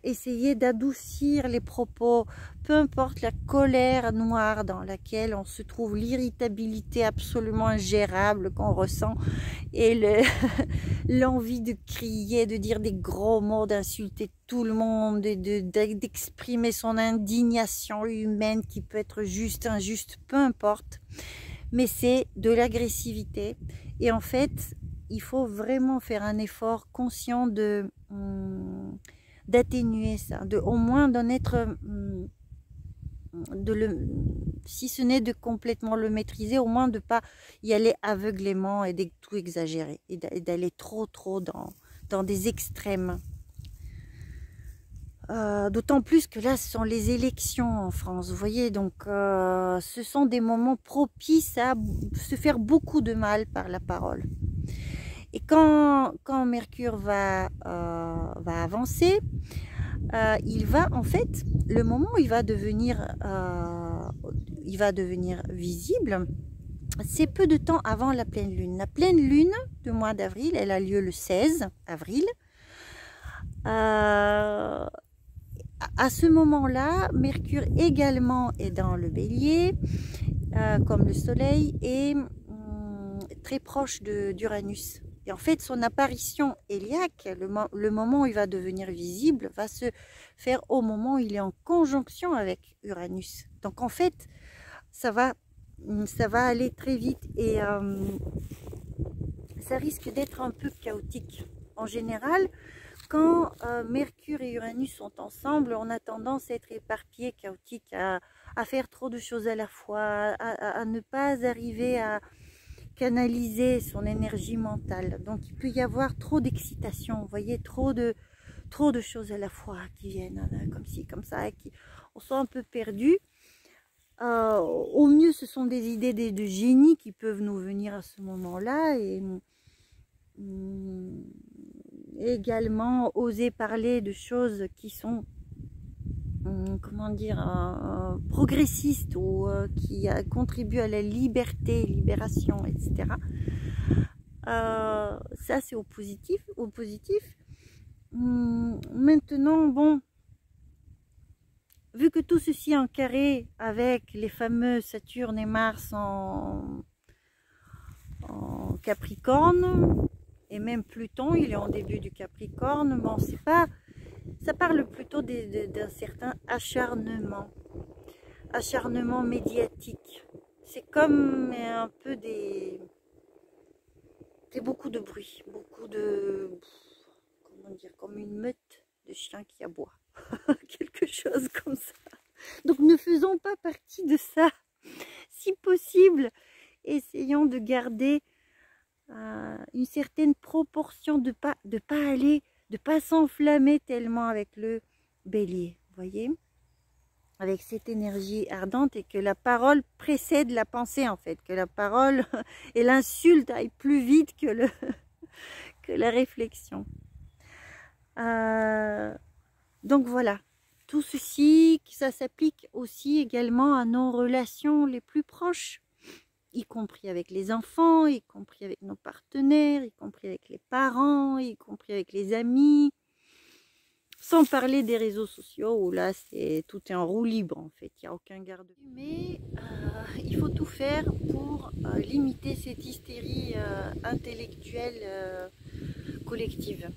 essayez d'adoucir les propos, peu importe la colère noire dans laquelle on se trouve, l'irritabilité absolument ingérable qu'on ressent et l'envie de crier, de dire des gros mots, d'insulter tout le monde et d'exprimer son indignation humaine qui peut être juste, injuste, peu importe, mais c'est de l'agressivité. Et en fait, il faut vraiment faire un effort conscient d'atténuer ça, au moins d'en être, si ce n'est de complètement le maîtriser, au moins de ne pas y aller aveuglément et de tout exagérer et d'aller trop dans des extrêmes. D'autant plus que là, ce sont les élections en France, vous voyez, donc ce sont des moments propices à se faire beaucoup de mal par la parole. Et quand Mercure va avancer, il va, en fait, le moment où il va devenir visible, c'est peu de temps avant la pleine lune. La pleine lune du mois d'avril, elle a lieu le 16 avril. À ce moment-là, Mercure également est dans le Bélier, comme le Soleil, et très proche d'Uranus. Et en fait, son apparition héliaque, le moment où il va devenir visible, va se faire au moment où il est en conjonction avec Uranus. Donc en fait, ça va aller très vite et ça risque d'être un peu chaotique. En général, quand Mercure et Uranus sont ensemble, on a tendance à être éparpillé, chaotique, à faire trop de choses à la fois, à ne pas arriver à canaliser son énergie mentale. Donc il peut y avoir trop d'excitation, vous voyez, trop de choses à la fois qui viennent comme ci, comme ça, et on se sent un peu perdu. Au mieux, ce sont des idées de génie qui peuvent nous venir à ce moment-là, et également oser parler de choses qui sont comment dire, progressistes, ou qui contribuent à la liberté, libération, etc. Ça c'est au positif. Maintenant, bon, vu que tout ceci est en carré avec les fameux Saturne et Mars en Capricorne, et même Pluton, il est en début du Capricorne, bon, c'est pas, ça parle plutôt d'un certain acharnement médiatique. C'est comme un peu beaucoup de bruit, beaucoup de, comment dire, comme une meute de chiens qui aboient, quelque chose comme ça. Donc ne faisons pas partie de ça, si possible. Essayons de garder une certaine proportion, de pas s'enflammer tellement avec le Bélier, vous voyez, avec cette énergie ardente, et que la parole précède la pensée, en fait, que la parole et l'insulte aillent plus vite que la réflexion. Donc voilà, tout ceci, ça s'applique aussi également à nos relations les plus proches, y compris avec les enfants, y compris avec nos partenaires, y compris avec les parents, y compris avec les amis, sans parler des réseaux sociaux où là tout est en roue libre, en fait, il n'y a aucun garde. Mais il faut tout faire pour limiter cette hystérie intellectuelle collective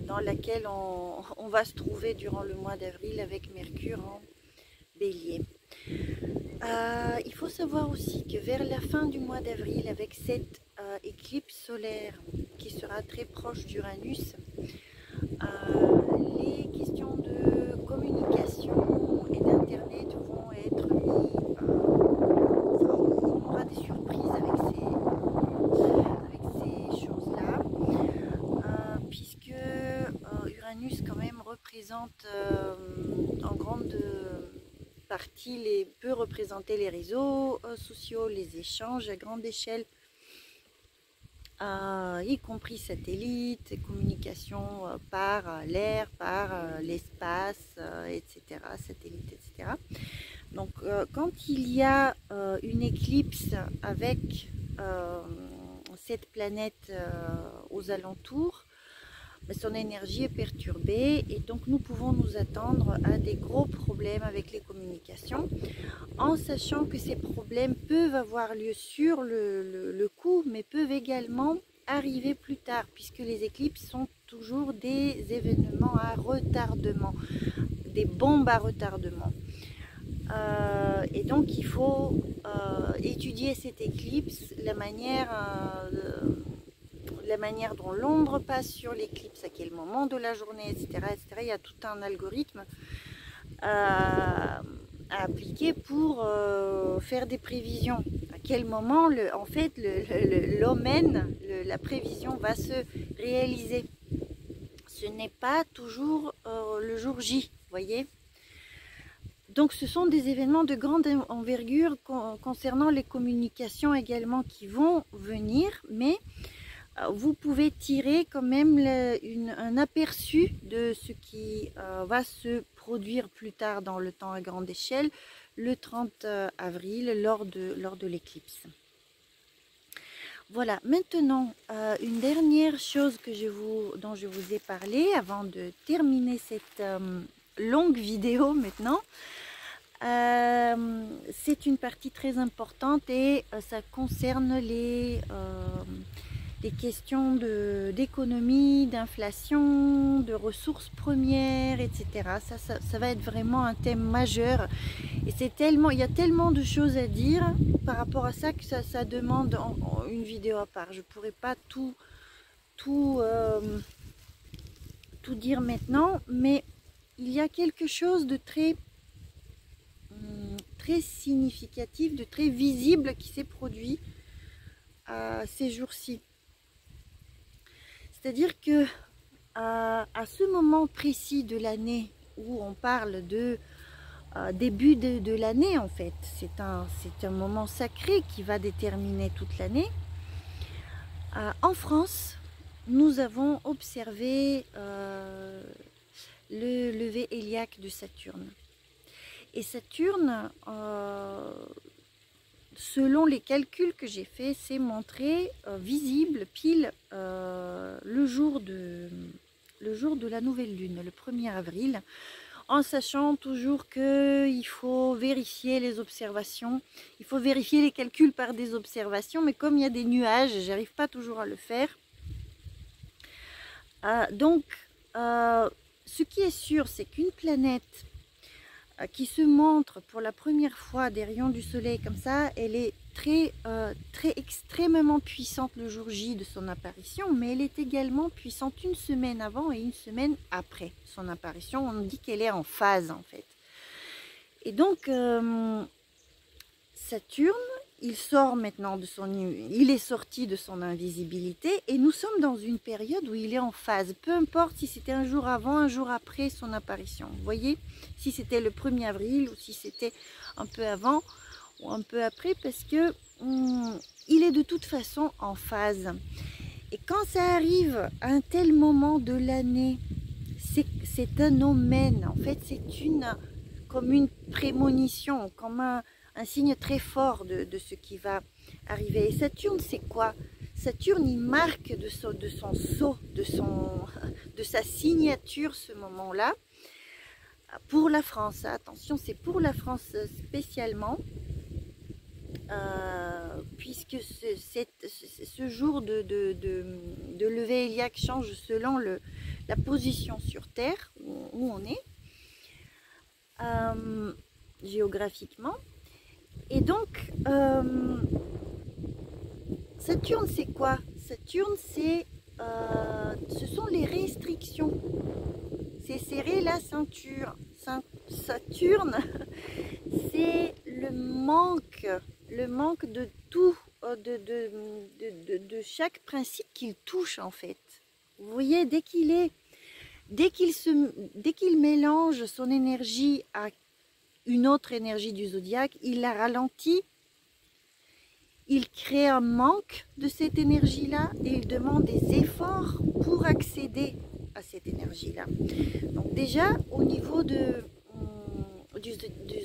dans laquelle on va se trouver durant le mois d'avril avec Mercure en Bélier. Il faut savoir aussi que vers la fin du mois d'avril, avec cette éclipse solaire qui sera très proche d'Uranus, les questions de communication et d'internet vont être mis, on aura des surprises avec ces choses-là, puisque Uranus quand même représente en grande partie, peut représenter les réseaux sociaux, les échanges à grande échelle, y compris satellites, communication par l'air, par l'espace, etc., satellites, etc. Donc quand il y a une éclipse avec cette planète aux alentours, son énergie est perturbée, et donc nous pouvons nous attendre à des gros problèmes avec les communications, en sachant que ces problèmes peuvent avoir lieu sur le coup, mais peuvent également arriver plus tard, puisque les éclipses sont toujours des événements à retardement, des bombes à retardement. Et donc il faut étudier cette éclipse, la manière dont l'ombre passe sur l'éclipse, à quel moment de la journée, etc., etc. Il y a tout un algorithme à appliquer pour faire des prévisions. À quel moment, en fait, l'omen, la prévision va se réaliser. Ce n'est pas toujours le jour J, vous voyez. Donc ce sont des événements de grande envergure concernant les communications également qui vont venir, mais vous pouvez tirer quand même un aperçu de ce qui va se produire plus tard dans le temps à grande échelle, le 30 avril, lors de l'éclipse. Voilà, maintenant, une dernière chose dont je vous ai parlé avant de terminer cette longue vidéo maintenant. C'est une partie très importante, et ça concerne les questions d'économie, d'inflation, de ressources premières, etc. Ça va être vraiment un thème majeur, et il y a tellement de choses à dire par rapport à ça que ça demande une vidéo à part. Je ne pourrais pas tout tout dire maintenant, mais il y a quelque chose de très significatif, de très visible qui s'est produit ces jours-ci. C'est-à-dire que à ce moment précis de l'année où on parle de début de l'année, en fait, c'est un moment sacré qui va déterminer toute l'année. En France, nous avons observé le lever héliaque de Saturne. Et Saturne, selon les calculs que j'ai faits, s'est montré visible pile le jour de la nouvelle lune, le 1er avril, en sachant toujours qu'il faut vérifier les observations, il faut vérifier les calculs par des observations, mais comme il y a des nuages, j'arrive pas toujours à le faire. Donc, ce qui est sûr, c'est qu'une planète qui se montre pour la première fois des rayons du soleil comme ça, elle est très extrêmement puissante le jour J de son apparition, mais elle est également puissante une semaine avant et une semaine après son apparition. On dit qu'elle est en phase, en fait. Et donc Saturne, il sort maintenant il est sorti de son invisibilité, et nous sommes dans une période où il est en phase, peu importe si c'était un jour avant, un jour après son apparition. Vous voyez, si c'était le 1er avril ou si c'était un peu avant ou un peu après, parce que il est de toute façon en phase. Et quand ça arrive à un tel moment de l'année, c'est un omen, en fait, c'est comme une prémonition, comme un signe très fort de ce qui va arriver. Et Saturne, c'est quoi? Saturne, il marque de son sceau, de sa signature ce moment-là, pour la France. Attention, c'est pour la France spécialement, puisque ce jour de lever héliaque change selon la position sur Terre où on est, géographiquement. Et donc, Saturne, c'est quoi? Saturne, ce sont les restrictions. C'est serrer la ceinture. Saturne, c'est le manque de tout, de chaque principe qu'il touche, en fait. Vous voyez, dès qu'il mélange son énergie à une autre énergie du zodiaque, il la ralentit, il crée un manque de cette énergie-là et il demande des efforts pour accéder à cette énergie-là. Donc déjà, au niveau du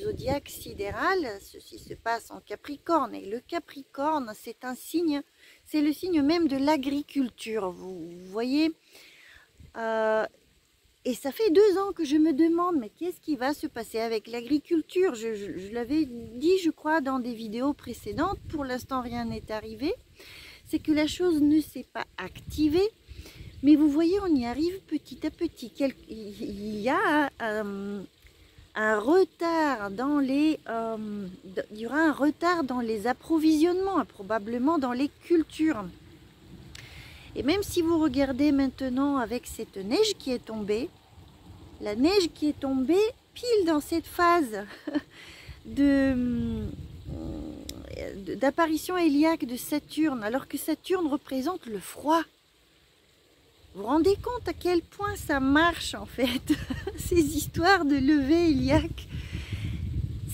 zodiaque sidéral, ceci se passe en Capricorne, et le Capricorne, c'est un signe, c'est le signe même de l'agriculture, vous voyez. Et ça fait 2 ans que je me demande, mais qu'est-ce qui va se passer avec l'agriculture? Je l'avais dit, je crois, dans des vidéos précédentes. Pour l'instant, rien n'est arrivé. C'est que la chose ne s'est pas activée. Mais vous voyez, on y arrive petit à petit. Il y a un retard dans il y aura un retard dans les approvisionnements, probablement dans les cultures. Et même si vous regardez maintenant avec cette neige qui est tombée, la neige qui est tombée pile dans cette phase d'apparition héliaque de Saturne, alors que Saturne représente le froid. Vous vous rendez compte à quel point ça marche, en fait, ces histoires de lever héliaque?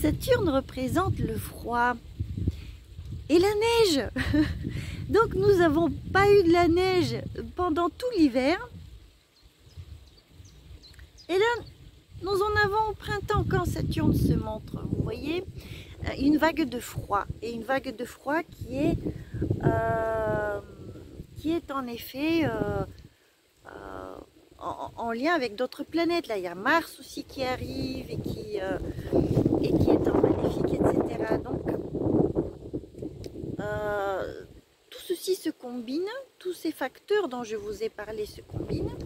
Saturne représente le froid et la neige. Donc nous n'avons pas eu de la neige pendant tout l'hiver. Et là, nous en avons au printemps quand Saturne se montre. Vous voyez, une vague de froid. Et une vague de froid qui est en effet en lien avec d'autres planètes. Là, il y a Mars aussi qui arrive et qui est en maléfique, etc. Donc, tout ceci se combine, tous ces facteurs dont je vous ai parlé se combinent,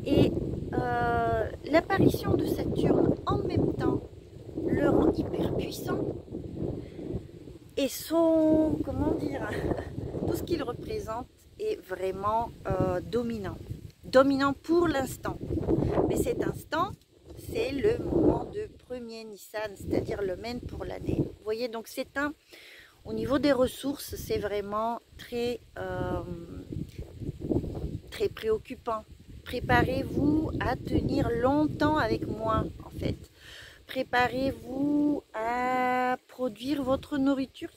et l'apparition de Saturne en même temps le rend hyper puissant, et comment dire, tout ce qu'il représente est vraiment dominant. dominant pour l'instant. Mais cet instant, c'est le moment de premier Nissan, c'est-à-dire le main pour l'année. Vous voyez, donc c'est un... Au niveau des ressources, c'est vraiment très préoccupant. Préparez-vous à tenir longtemps avec moins, en fait. Préparez-vous à produire votre nourriture.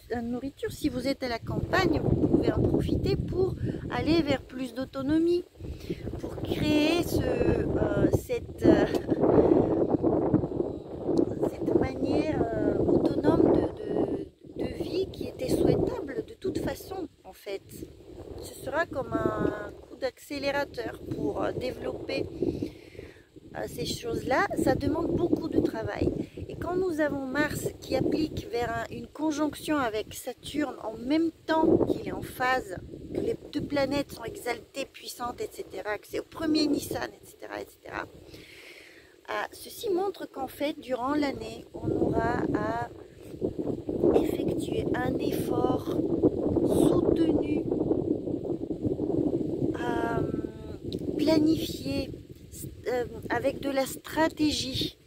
Si vous êtes à la campagne, vous pouvez en profiter pour aller vers plus d'autonomie, pour créer cette manière autonome de vie qui était souhaitable de toute façon, en fait. Ce sera comme un coup d'accélérateur pour développer ces choses-là. Ça demande beaucoup de travail. Et quand nous avons Mars qui applique vers une conjonction avec Saturne en même temps qu'il est en phase, que les deux planètes sont exaltées, puissantes, etc., que c'est au premier Nissan, etc., etc., ceci montre qu'en fait, durant l'année, on aura à effectuer un effort soutenu, planifié, avec de la stratégie,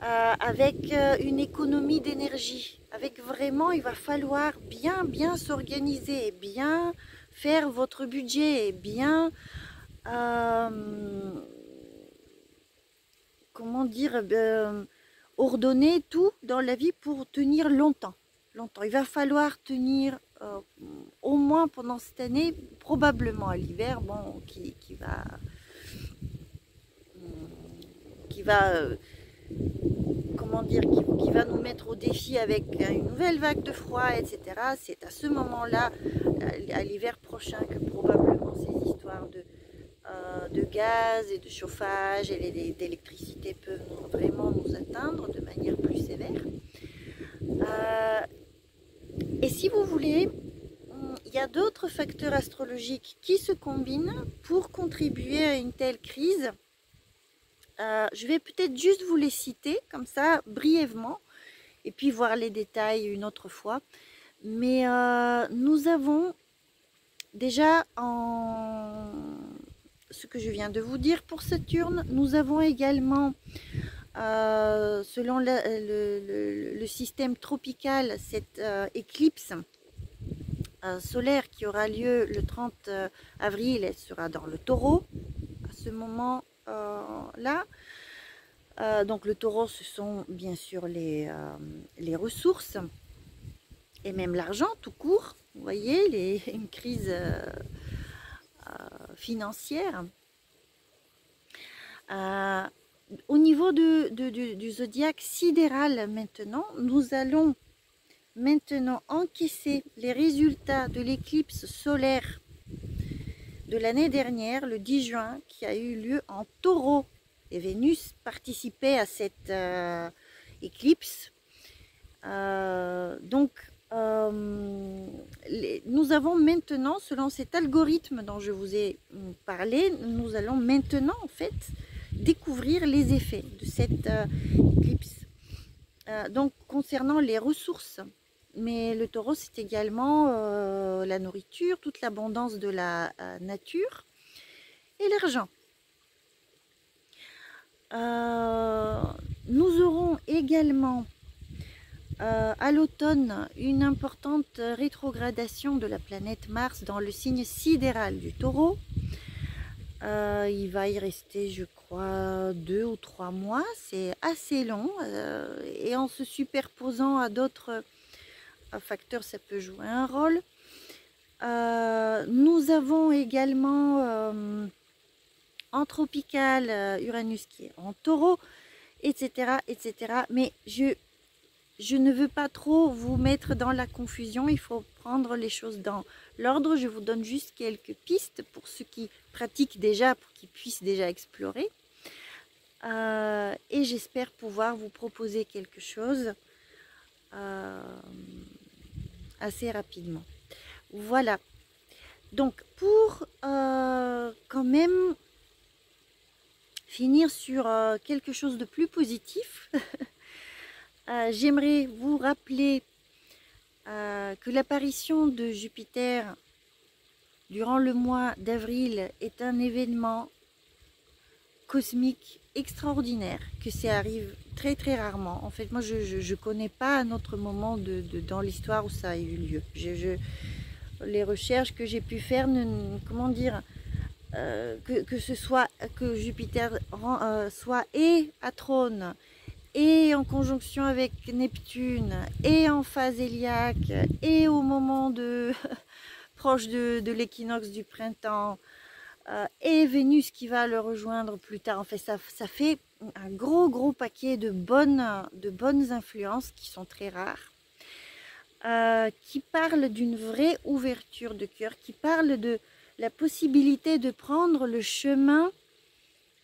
avec une économie d'énergie, avec vraiment, il va falloir bien s'organiser, bien faire votre budget, bien comment dire, ordonner tout dans la vie pour tenir longtemps. Il va falloir tenir au moins pendant cette année, probablement à l'hiver, bon, qui va comment dire, qui va nous mettre au défi avec une nouvelle vague de froid, etc. C'est à ce moment-là, à l'hiver prochain, que probablement ces histoires de gaz et de chauffage et d'électricité peuvent vraiment nous atteindre de manière plus sévère. Et si vous voulez, il y a d'autres facteurs astrologiques qui se combinent pour contribuer à une telle crise. Je vais peut-être juste vous les citer comme ça brièvement et puis voir les détails une autre fois. Mais nous avons déjà ce que je viens de vous dire pour Saturne. Nous avons également, selon le système tropical, cette éclipse solaire qui aura lieu le 30 avril. Elle sera dans le Taureau à ce moment là. Donc le Taureau, ce sont bien sûr les ressources et même l'argent tout court. Vous voyez, une crise financière. Au niveau du zodiaque sidéral maintenant, nous allons maintenant encaisser les résultats de l'éclipse solaire de l'année dernière, le 10 juin, qui a eu lieu en Taureau. Et Vénus participait à cette éclipse. Donc, nous avons maintenant, selon cet algorithme dont je vous ai parlé, nous allons maintenant en fait découvrir les effets de cette éclipse. Donc, concernant les ressources, mais le Taureau, c'est également la nourriture, toute l'abondance de la nature et l'argent. Nous aurons également à l'automne une importante rétrogradation de la planète Mars dans le signe sidéral du Taureau. Il va y rester, je crois, 2 ou 3 mois. C'est assez long et en se superposant à d'autres facteurs, ça peut jouer un rôle. Nous avons également en tropical Uranus qui est en Taureau, etc., etc. Mais je ne veux pas trop vous mettre dans la confusion, il faut prendre les choses dans l'ordre. Je vous donne juste quelques pistes pour ceux qui pratiquent déjà, pour qu'ils puissent déjà explorer. Et j'espère pouvoir vous proposer quelque chose assez rapidement. Voilà. Donc pour quand même finir sur quelque chose de plus positif, j'aimerais vous rappeler que l'apparition de Jupiter durant le mois d'avril est un événement cosmique extraordinaire, que ça arrive très très rarement. En fait, moi je connais pas un autre moment dans l'histoire où ça a eu lieu. Les recherches que j'ai pu faire, comment dire, que ce soit que Jupiter soit et à trône et en conjonction avec Neptune et en phase héliaque et au moment de proche de l'équinoxe du printemps, et Vénus qui va le rejoindre plus tard. En fait, ça fait un gros paquet de bonnes influences qui sont très rares, qui parlent d'une vraie ouverture de cœur, qui parlent de la possibilité de prendre le chemin,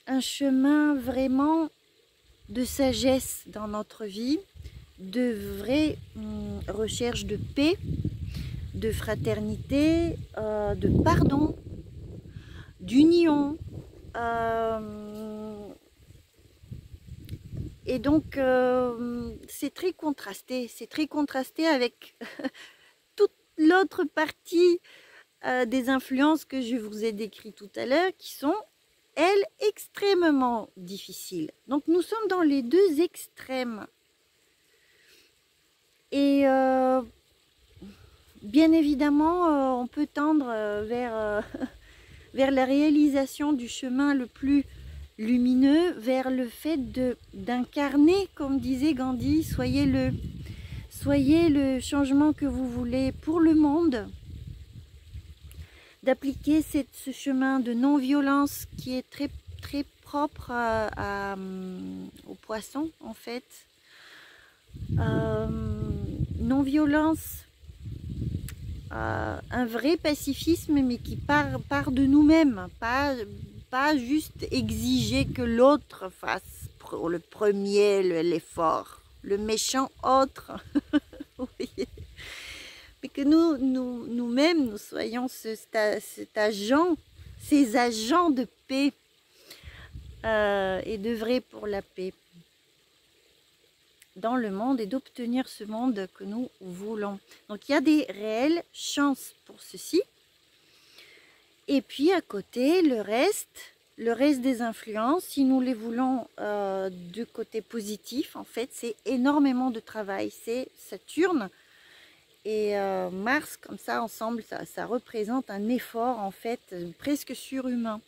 un chemin vraiment de sagesse dans notre vie, de vraie recherche de paix, de fraternité, de pardon, d'union. Et donc c'est très contrasté avec toute l'autre partie des influences que je vous ai décrites tout à l'heure, qui sont, elles, extrêmement difficiles. Donc nous sommes dans les deux extrêmes. Et bien évidemment, on peut tendre vers la réalisation du chemin le plus lumineux, vers le fait d'incarner, comme disait Gandhi, soyez le changement que vous voulez pour le monde, d'appliquer ce chemin de non-violence qui est très propre aux poissons en fait. Non-violence, un vrai pacifisme, mais qui part de nous-mêmes, pas juste exiger que l'autre fasse le premier l'effort, le méchant autre. Vous voyez, mais que nous-mêmes, nous soyons ces agents de paix, et d'œuvrer pour la paix dans le monde et d'obtenir ce monde que nous voulons. Donc il y a des réelles chances pour ceci. Et puis à côté, le reste des influences, si nous les voulons du côté positif, en fait, c'est énormément de travail. C'est Saturne et Mars, comme ça, ensemble, ça représente un effort, en fait, presque surhumain.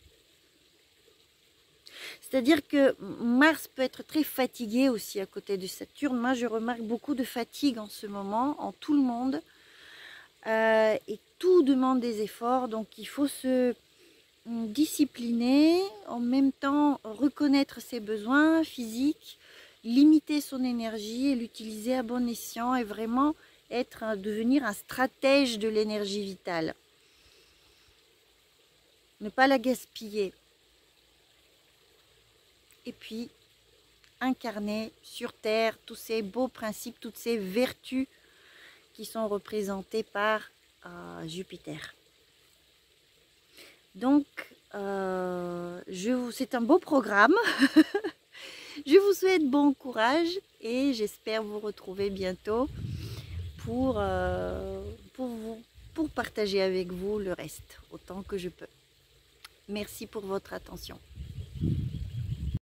C'est-à-dire que Mars peut être très fatigué aussi à côté de Saturne. Moi, je remarque beaucoup de fatigue en ce moment, en tout le monde. Et tout demande des efforts, donc il faut se discipliner, en même temps reconnaître ses besoins physiques, limiter son énergie et l'utiliser à bon escient et vraiment devenir un stratège de l'énergie vitale. Ne pas la gaspiller. Et puis incarner sur Terre tous ces beaux principes, toutes ces vertus qui sont représentées par Jupiter. Donc, c'est un beau programme. Je vous souhaite bon courage et j'espère vous retrouver bientôt pour partager avec vous le reste, autant que je peux. Merci pour votre attention.